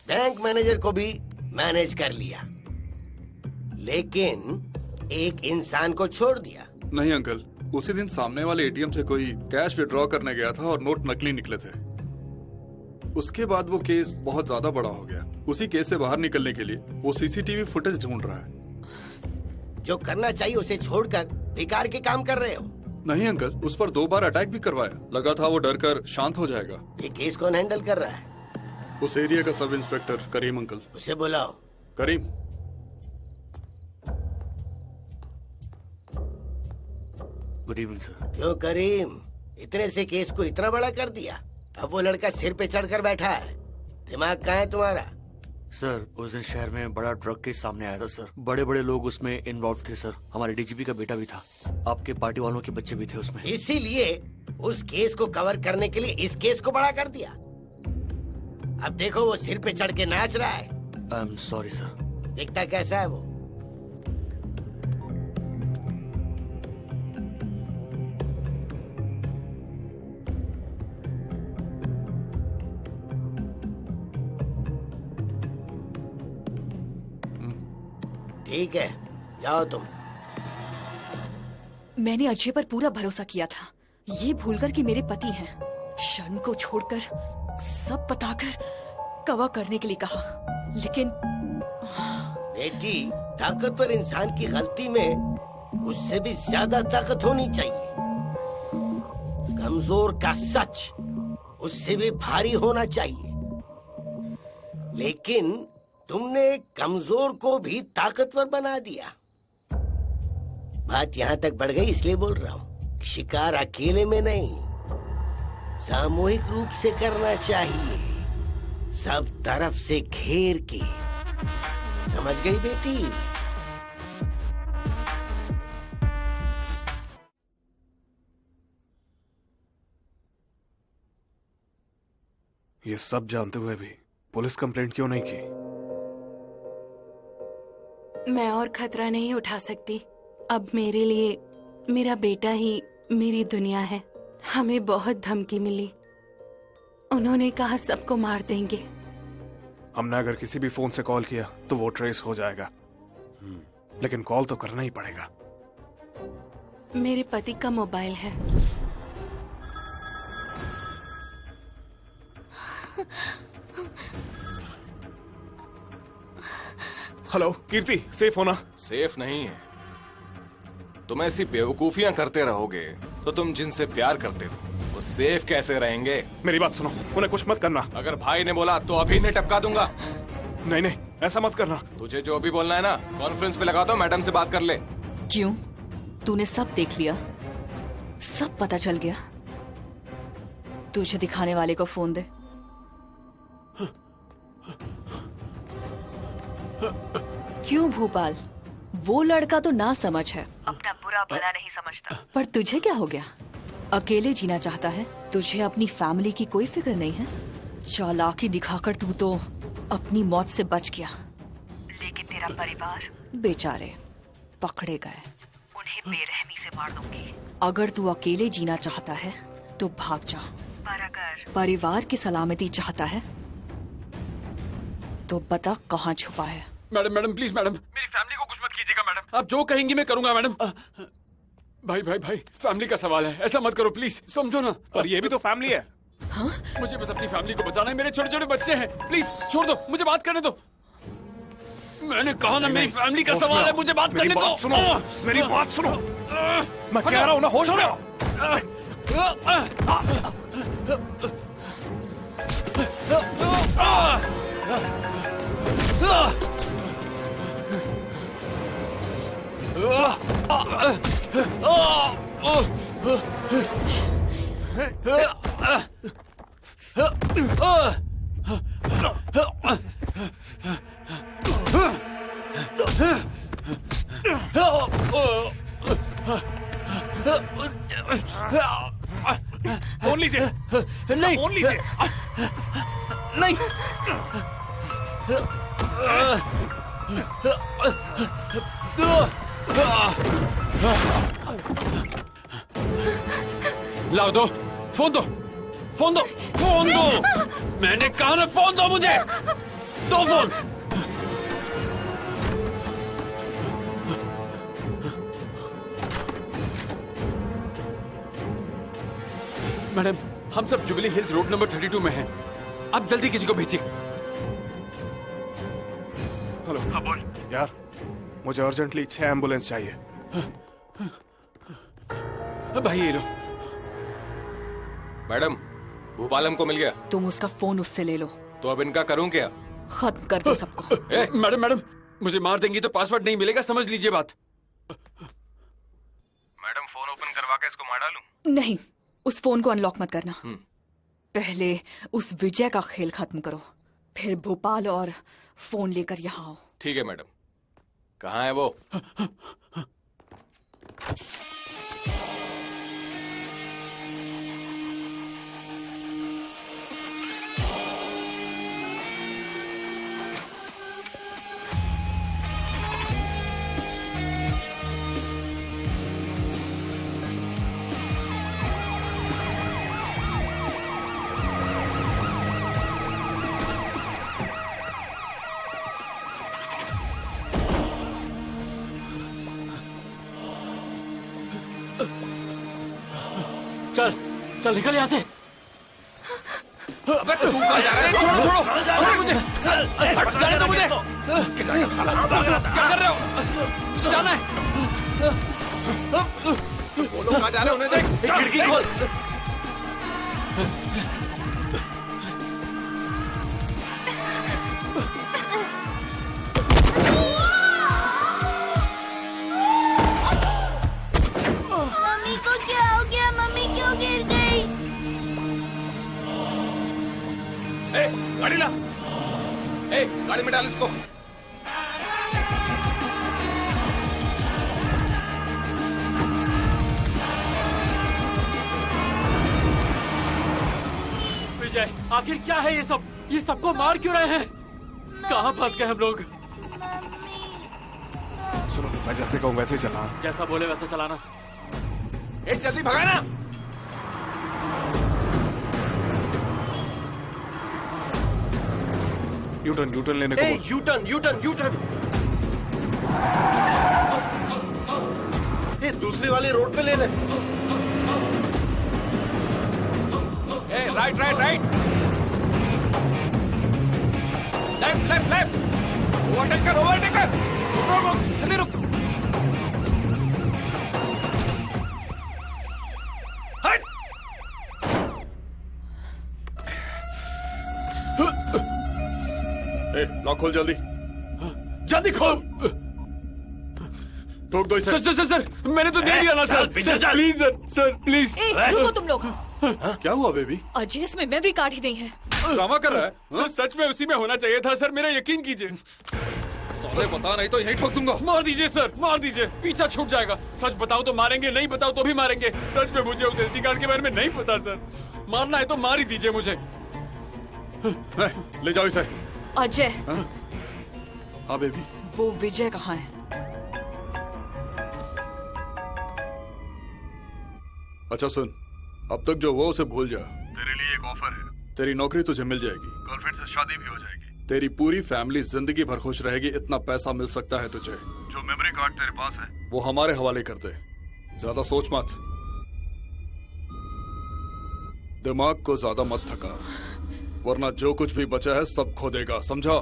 बैंक मैनेजर को भी मैनेज कर लिया, लेकिन एक इंसान को छोड़ दिया। नहीं अंकल, उसी दिन सामने वाले एटीएम से कोई कैश विड्रॉ करने गया था और नोट नकली निकले थे। उसके बाद वो केस बहुत ज्यादा बड़ा हो गया। उसी केस से बाहर निकलने के लिए वो सीसीटीवी फुटेज ढूंढ रहा है। जो करना चाहिए उसे छोड़कर बेकार के काम कर रहे हो। नहीं अंकल, उस पर 2 बार अटैक भी करवाया। लगा था वो डर कर शांत हो जाएगा। ये केस कौन हैंडल कर रहा है? उस एरिया का सब इंस्पेक्टर करीम अंकल। उसे बुलाओ। करीम। Good evening sir. क्यों करीम, इतने से केस को इतना बड़ा कर दिया? अब वो लड़का सिर पे चढ़कर बैठा है। दिमाग कहाँ है तुम्हारा? सर, उस दिन शहर में बड़ा ड्रग केस सामने आया था सर। बड़े बड़े लोग उसमें इन्वॉल्व थे सर। हमारे डीजीपी का बेटा भी था, आपके पार्टी वालों के बच्चे भी थे उसमें। इसीलिए उस केस को कवर करने के लिए इस केस को बड़ा कर दिया। अब देखो वो सिर पे चढ़ के नाच रहा है। आई एम सॉरी सर। दिखता कैसा है वो? ठीक है, जाओ तुम। मैंने अजय पर पूरा भरोसा किया था, ये भूलकर कि मेरे पति हैं। शर्म को छोड़कर सब बताकर कवर करने के लिए कहा, लेकिन बेटी, ताकतवर इंसान की गलती में उससे भी ज्यादा ताकत होनी चाहिए। कमजोर का सच उससे भी भारी होना चाहिए। लेकिन तुमने कमजोर को भी ताकतवर बना दिया। बात यहाँ तक बढ़ गई इसलिए बोल रहा हूँ, शिकार अकेले में नहीं, सामूहिक रूप से करना चाहिए, सब तरफ से घेर के। समझ गई बेटी? ये सब जानते हुए भी पुलिस कंप्लेंट क्यों नहीं की? मैं और खतरा नहीं उठा सकती। अब मेरे लिए मेरा बेटा ही मेरी दुनिया है। हमें बहुत धमकी मिली, उन्होंने कहा सबको मार देंगे। हमने अगर किसी भी फोन से कॉल किया तो वो ट्रेस हो जाएगा, लेकिन कॉल तो करना ही पड़ेगा। मेरे पति का मोबाइल है। हेलो कीर्ति, सेफ होना? सेफ नहीं है। तुम ऐसी बेवकूफियां करते रहोगे तो तुम जिनसे प्यार करते हो वो सेफ कैसे रहेंगे? मेरी बात सुनो, उन्हें कुछ मत करना। अगर भाई ने बोला तो अभी ने टपका दूंगा। नहीं नहीं, ऐसा मत करना। तुझे जो भी बोलना है ना, कॉन्फ्रेंस पे लगा दो, मैडम से बात कर ले। क्यों? तूने सब देख लिया, सब पता चल गया। तुझे दिखाने वाले को फोन दे। क्यों भूपाल? वो लड़का तो ना समझ है, अपना बुरा भला नहीं समझता। पर तुझे क्या हो गया? अकेले जीना चाहता है, तुझे अपनी फैमिली की कोई फिक्र नहीं है। चालाकी दिखाकर तू तो अपनी मौत से बच गया, लेकिन तेरा परिवार बेचारे पकड़े गए। उन्हें बेरहमी से मार दूंगी। अगर तू अकेले जीना चाहता है तो भाग जा, पर अगर परिवार की सलामती चाहता है तो बता कहाँ छुपा है। मैडम मैडम प्लीज मैडम, मेरी फैमिली को कुछ मत कीजिएगा मैडम। आप जो कहेंगी मैं करूंगा मैडम। भाई भाई भाई, फैमिली का सवाल है, ऐसा मत करो प्लीज, समझो ना। पर ये भी तो फैमिली है। हाँ? मुझे बस अपनी फैमिली को बचाना है, मेरे छोटे छोटे बच्चे हैं, प्लीज छोड़ दो, मुझे बात करने दो। मैंने कहा ना मेरी फैमिली का सवाल है, मुझे बात करने दो। सुनो, मेरी बात सुनो, मैं कह रहा हूँ ना, होश में आओ। फोन लीजिए। नहीं, फोन लीजिए। नहीं। लाओ दो, फोन दो, फोन दो, फोन दो। मैंने कहा ना फोन दो मुझे, दो फोन। मैडम, हम सब जुबली हिल्स रोड नंबर 32 में हैं। आप जल्दी किसी को भेजिए। हेलो। हाँ बोल। यार, मुझे अर्जेंटली 6 एम्बुलेंस चाहिए। भाई ये लो। मैडम, भूपालम को मिल गया। तुम उसका फोन उससे ले लो। तो अब इनका करूं क्या? खत्म कर दो सबको। मैडम मैडम, मुझे मार देंगी तो पासवर्ड नहीं मिलेगा, समझ लीजिए बात। मैडम, फोन ओपन करवा के इसको मार डालूं? नहीं, उस फोन को अनलॉक मत करना। पहले उस विजय का खेल खत्म करो, फिर भोपाल और फोन लेकर यहाँ आओ। ठीक है मैडम। कहाँ है वो? चल चल निकल यहाँ से। अबे तू कहाँ जा रहा है? छोड़ो छोड़ो मुझे, जाने दो मुझे। क्या कर रहे हो? जाना है। वो लोग कहाँ जा रहे हैं उन्हें देख। खिड़की खोल। मम्मी को क्या हो गया? मम्मी क्यों गिर गई? गाड़ी ला। गाड़ी में डाल इसको। विजय आखिर क्या है ये सब? ये सबको मार क्यों रहे हैं? कहाँ फंस गए हम लोग? सुनो मैं जैसे कहूँ वैसे ही चलना। जैसा बोले वैसा चलाना। जल्दी भगाना। यूटर्न लेने को बोल। यूटर्न ये दूसरी वाली रोड पे ले ले। राइट लेफ्ट ओवरटेक कर रुक जल्दी रुक। हट। लॉक खोल जल्दी खोल। ठोक दो इसे। सर मैंने तो दे दिया ना सर। Please sir please. रुको तुम लोग। क्या हुआ बेबी? अजय इसमें मेमोरी कार्ड ही नहीं है। ड्रामा कर रहा है? सर सच में उसी में होना चाहिए था सर, मेरा यकीन कीजिए। साले बता नहीं तो यहीं ठोक दूंगा। मार दीजिए सर, मार दीजिए, पीछा छूट जाएगा। सच बताओ तो मारेंगे, नहीं बताओ तो भी मारेंगे। सच में मुझे उस एसडी कार्ड के बारे में नहीं पता सर। मारना है तो मार ही दीजिए मुझे। ले जाओ इसे। अजय। हाँ बेबी। वो विजय कहाँ है? अच्छा सुन, अब तक जो वो उसे भूल जा। तेरे लिए एक ऑफर है। तेरी नौकरी तुझे मिल जाएगी, गर्लफ्रेंड से शादी भी हो जाएगी, तेरी पूरी फैमिली जिंदगी भर खुश रहेगी। इतना पैसा मिल सकता है तुझे। जो मेमोरी कार्ड तेरे पास है वो हमारे हवाले कर दे। ज्यादा सोच मत, दिमाग को ज्यादा मत थका, वरना जो कुछ भी बचा है सब खो देगा, समझा?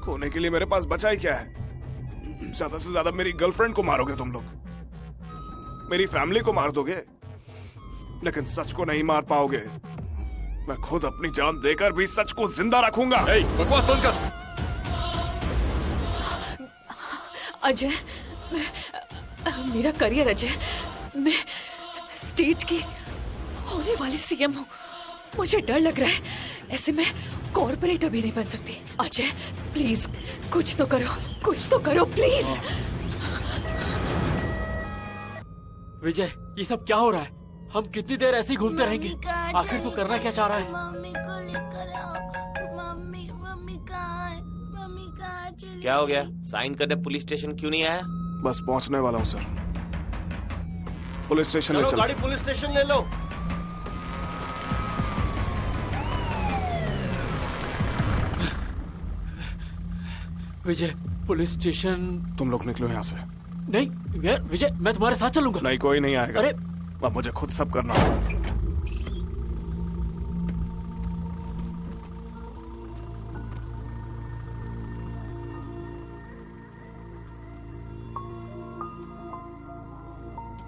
खोने के लिए मेरे पास बचा ही क्या है? ज्यादा से ज्यादा मेरी गर्लफ्रेंड को मारोगे तुम लोग, मेरी फैमिली को मार दोगे, लेकिन सच को नहीं मार पाओगे। मैं खुद अपनी जान देकर भी सच को जिंदा रखूंगा। बकवास बंद कर। अजय, मेरा करियर अजय, मैं स्टेट की होने वाली सीएम हूँ। मुझे डर लग रहा है, ऐसे में कॉर्पोरेटर भी नहीं बन सकती। अजय प्लीज कुछ तो करो प्लीज। विजय ये सब क्या हो रहा है? हम कितनी देर ऐसे ही घूमते रहेंगे? आखिर तू करना क्या चाह रहा है? मम्मी को लेकर आओ। मम्मी कहाँ है? मम्मी कहाँ चली? क्या हो गया? साइन करने पुलिस स्टेशन क्यों नहीं आया? बस पहुंचने वाला हूँ सर। पुलिस स्टेशन ले चलो। गाड़ी पुलिस स्टेशन ले लो। विजय पुलिस स्टेशन। तुम लोग निकलो यहाँ से। नहीं विजय, मैं तुम्हारे साथ चलूंगा। नहीं, कोई नहीं आएगा। अरे अब मुझे खुद सब करना होगा।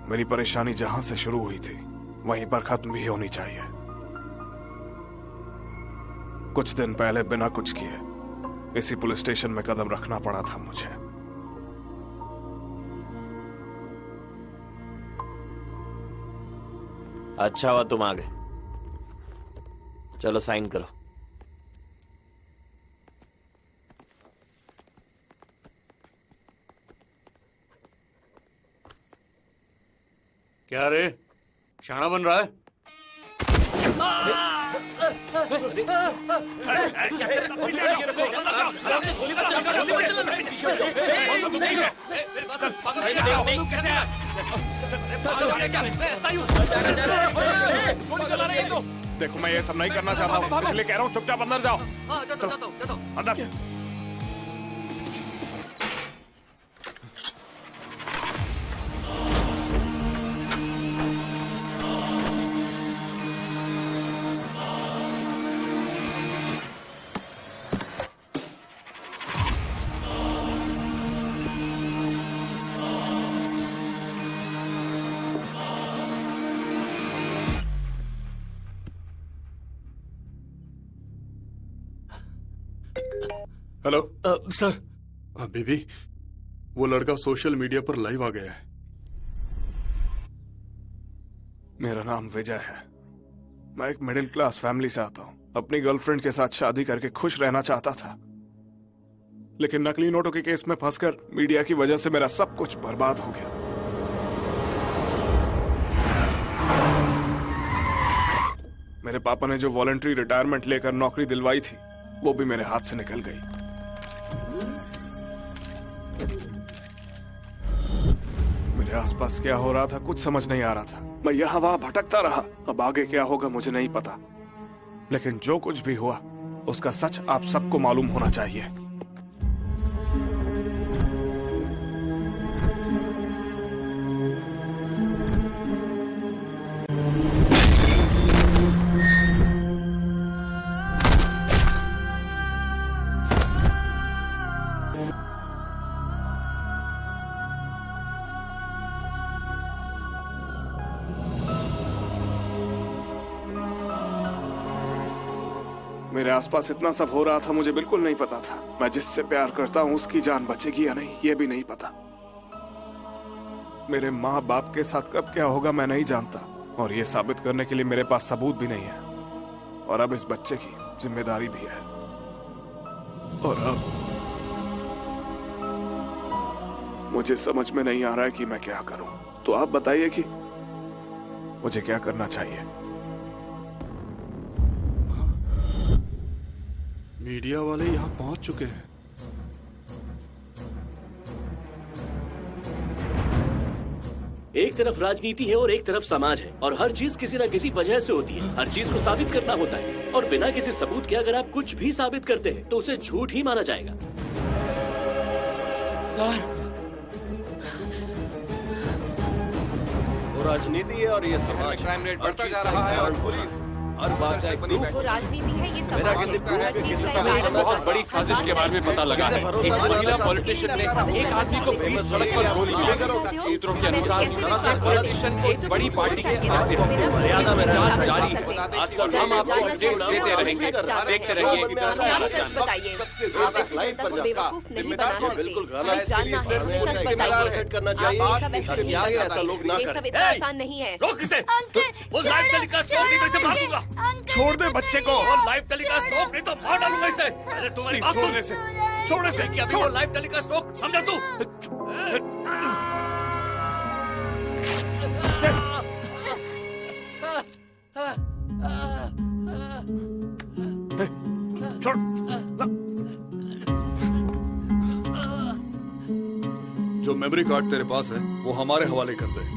मेरी परेशानी जहां से शुरू हुई थी वहीं पर खत्म भी होनी चाहिए। कुछ दिन पहले बिना कुछ किए इसी पुलिस स्टेशन में कदम रखना पड़ा था मुझे। अच्छा हुआ तुम आ गए। चलो साइन करो। क्या रे, शाना बन रहा है? देखो मैं ये सब नहीं करना चाहता हूँ, इसलिए कह रहा हूँ चुपचाप अंदर जाओ। अंदर। Hello sir. बेबी, वो लड़का सोशल मीडिया पर लाइव आ गया है। मेरा नाम विजय है। मैं एक मिडिल क्लास फैमिली से आता हूँ। अपनी गर्लफ्रेंड के साथ शादी करके खुश रहना चाहता था, लेकिन नकली नोटों के केस में फंसकर मीडिया की वजह से मेरा सब कुछ बर्बाद हो गया। मेरे पापा ने जो वॉलंटरी रिटायरमेंट लेकर नौकरी दिलवाई थी, वो भी मेरे हाथ से निकल गई। मेरे आसपास क्या हो रहा था कुछ समझ नहीं आ रहा था। मैं यहाँ वहां भटकता रहा। अब आगे क्या होगा मुझे नहीं पता, लेकिन जो कुछ भी हुआ उसका सच आप सबको मालूम होना चाहिए। मेरे आसपास इतना सब हो रहा था, मुझे बिल्कुल नहीं पता था। मैं जिससे प्यार करता हूँ उसकी जान बचेगी या नहीं, ये भी नहीं पता। मेरे माँ बाप के साथ कब क्या होगा मैं नहीं जानता, और ये साबित करने के लिए मेरे पास सबूत भी नहीं है। और अब इस बच्चे की जिम्मेदारी भी है। और अब मुझे समझ में नहीं आ रहा है कि मैं क्या करूं। तो आप बताइए कि मुझे क्या करना चाहिए। मीडिया वाले यहाँ पहुंच चुके हैं। एक तरफ राजनीति है और एक तरफ समाज है, और हर चीज किसी न किसी वजह से होती है। हर चीज को साबित करना होता है, और बिना किसी सबूत के अगर आप कुछ भी साबित करते हैं तो उसे झूठ ही माना जाएगा। सर, वो राजनीति है और ये समाज। क्राइम रेट बढ़ता जा रहा है और पुलिस हर बात का एक प्रूफ। वो राजनीति है, ये मेरा समाज किसी प्रूफ के किसी का समय एक बहुत बड़ी साजिश के बारे में पता लगा है। एक महिला पॉलिटिशियन ने एक आदमी को बीच सड़क पर गोली मारी। सूत्रों के अनुसार ये पॉलिटिशियन एक बड़ी पार्टी के सदस्य है। जांच जारी है। आजकल हम आपको अपडेट्स देते रहेंगे, देखते रहिए। जिम्मेदार जो बिल्कुल गलत है, जिम्मेदार सेट करना चाहिए। ऐसा लोग ना करें। आसान नहीं है। रोक इसे। वो लाइव टेलीकास्ट से मारूंगा। छोड़ दे बच्चे को। लाइव टेलीकास्ट रोक, नहीं तो मार डालूंगा इसे। अरे तुम्हारी बात छोड़ने से, छोड़ने से क्या वो लाइव टेलीकास्ट रोक, समझा तू? छोड़। जो मेमोरी कार्ड तेरे पास है वो हमारे हवाले कर दे।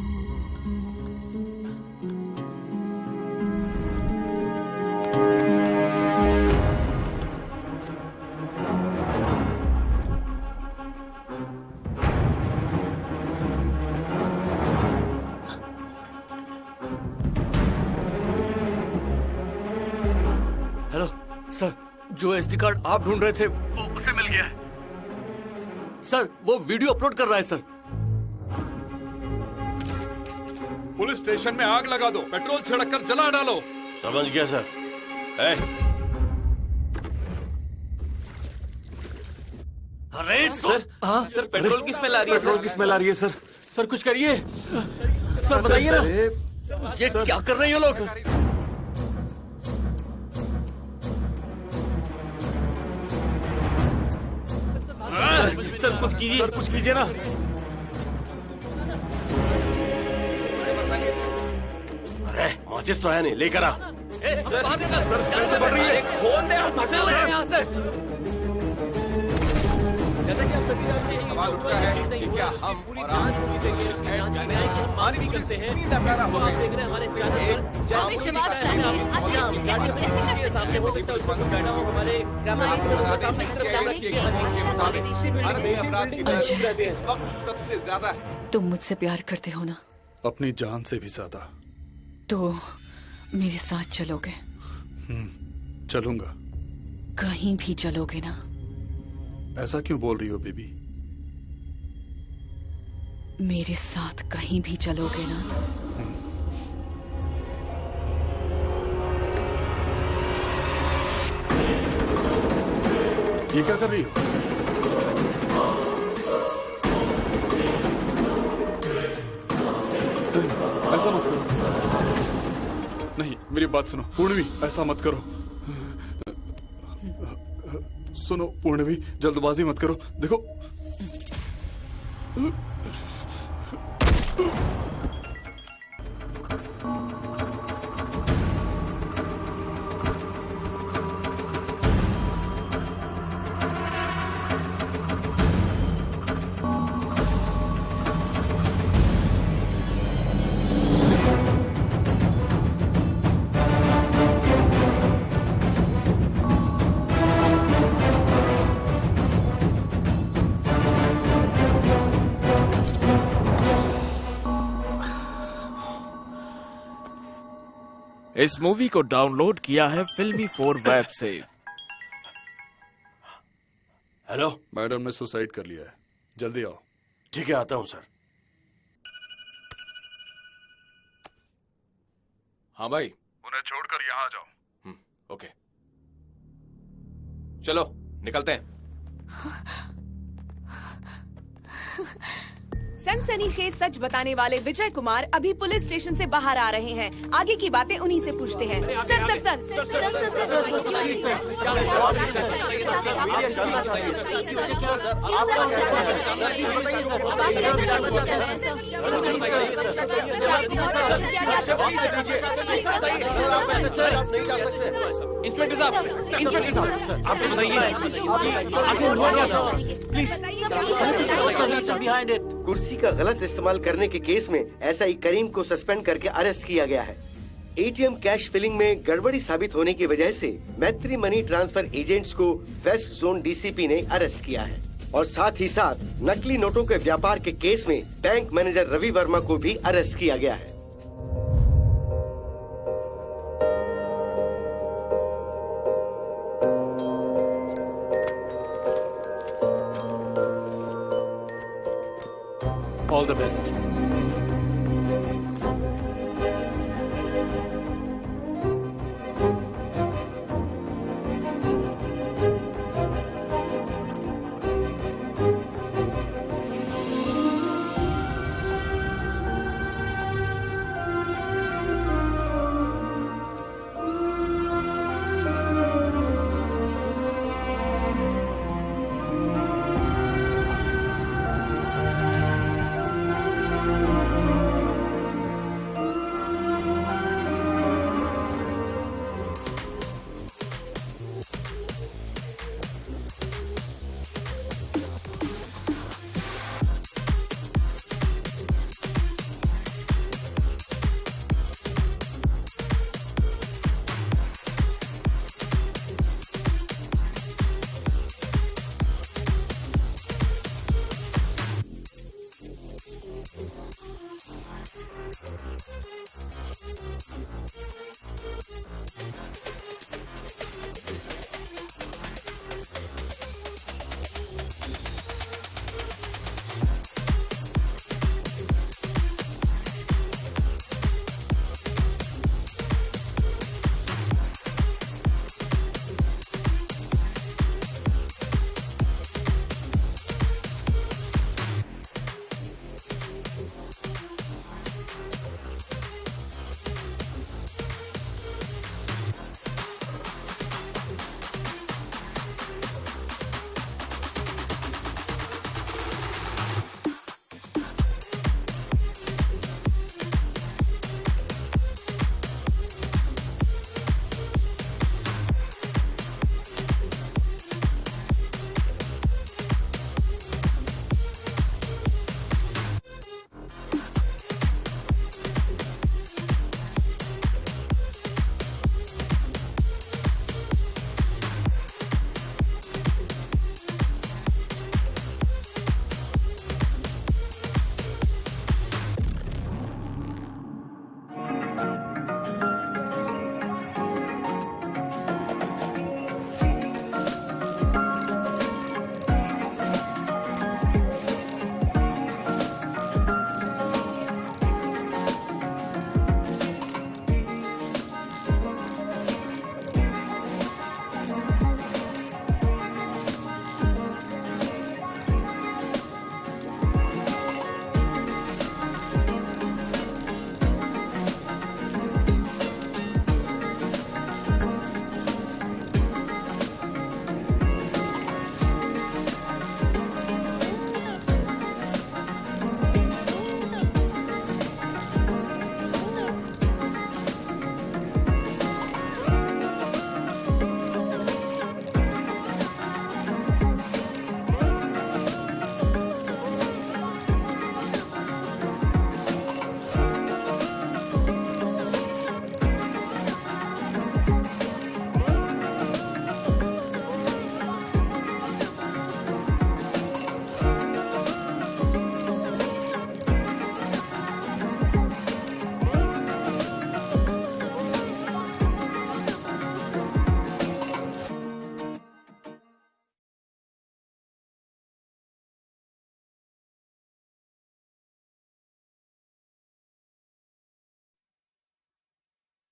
सर, जो एसडी कार्ड आप ढूंढ रहे थे वो उसे मिल गया है। सर, वो वीडियो अपलोड कर रहा है सर। पुलिस स्टेशन में आग लगा दो, पेट्रोल छिड़क कर जला डालो। समझ गया सर। अरे सर, हाँ सर, पेट्रोल की स्मेल आ रही है। पेट्रोल की स्मेल आ रही है सर। सर कुछ करिए। सर बताइए ना, ये क्या कर रहे हैं ये लोग? सर कुछ कीजिए, सर कुछ कीजिए ना। अरे माचिस तो है नहीं, लेकर आ। सर स्मेल तो बढ़ रही है। खोल दे, हम फंसे हुए हैं यहाँ से। जैसा कि आप सभी जानते हैं, सवाल उठता है कि क्या हम पूरी जांच होनी चाहिए। उसकी जांच की जाए कि हम मार भी करते हैं। इसको आप देख रहे हैं हमारे चैनल पर। सामने हो सकता है उसमें कुछ बैठा हो, हमारे कैमरा सामने की तरफ कैमरा किए। सबसे ज्यादा है। तुम मुझसे प्यार करते हो ना? अपनी जान से भी ज्यादा। तो मेरे साथ चलोगे? चलूंगा। कहीं भी चलोगे ना? ऐसा क्यों बोल रही हो बेबी? मेरे साथ कहीं भी चलोगे ना? ये क्या कर रही हो? ऐसा मत करो। नहीं, मेरी बात सुनो पूर्णवी, ऐसा मत करो। सुनो पूर्णवी, जल्दबाजी मत करो। देखो इस मूवी को डाउनलोड किया है फिल्मी 4 वेब से। हेलो मैडम ने सुसाइड कर लिया है, जल्दी आओ। ठीक है, आता हूं सर। हाँ भाई, उन्हें छोड़कर यहाँ आ जाओ। ओके, चलो निकलते हैं। सनसनीखेज सच बताने वाले विजय कुमार अभी पुलिस स्टेशन से बाहर आ रहे हैं। आगे की बातें उन्हीं से पूछते हैं। इंस्पेक्टर साहब, आप बताइए कुर्सी का गलत इस्तेमाल करने के केस में एसआई करीम को सस्पेंड करके अरेस्ट किया गया है। एटीएम कैश फिलिंग में गड़बड़ी साबित होने की वजह से मैत्री मनी ट्रांसफर एजेंट्स को वेस्ट जोन डीसीपी ने अरेस्ट किया है और साथ ही साथ नकली नोटों के व्यापार के केस में बैंक मैनेजर रवि वर्मा को भी अरेस्ट किया गया है। All the best.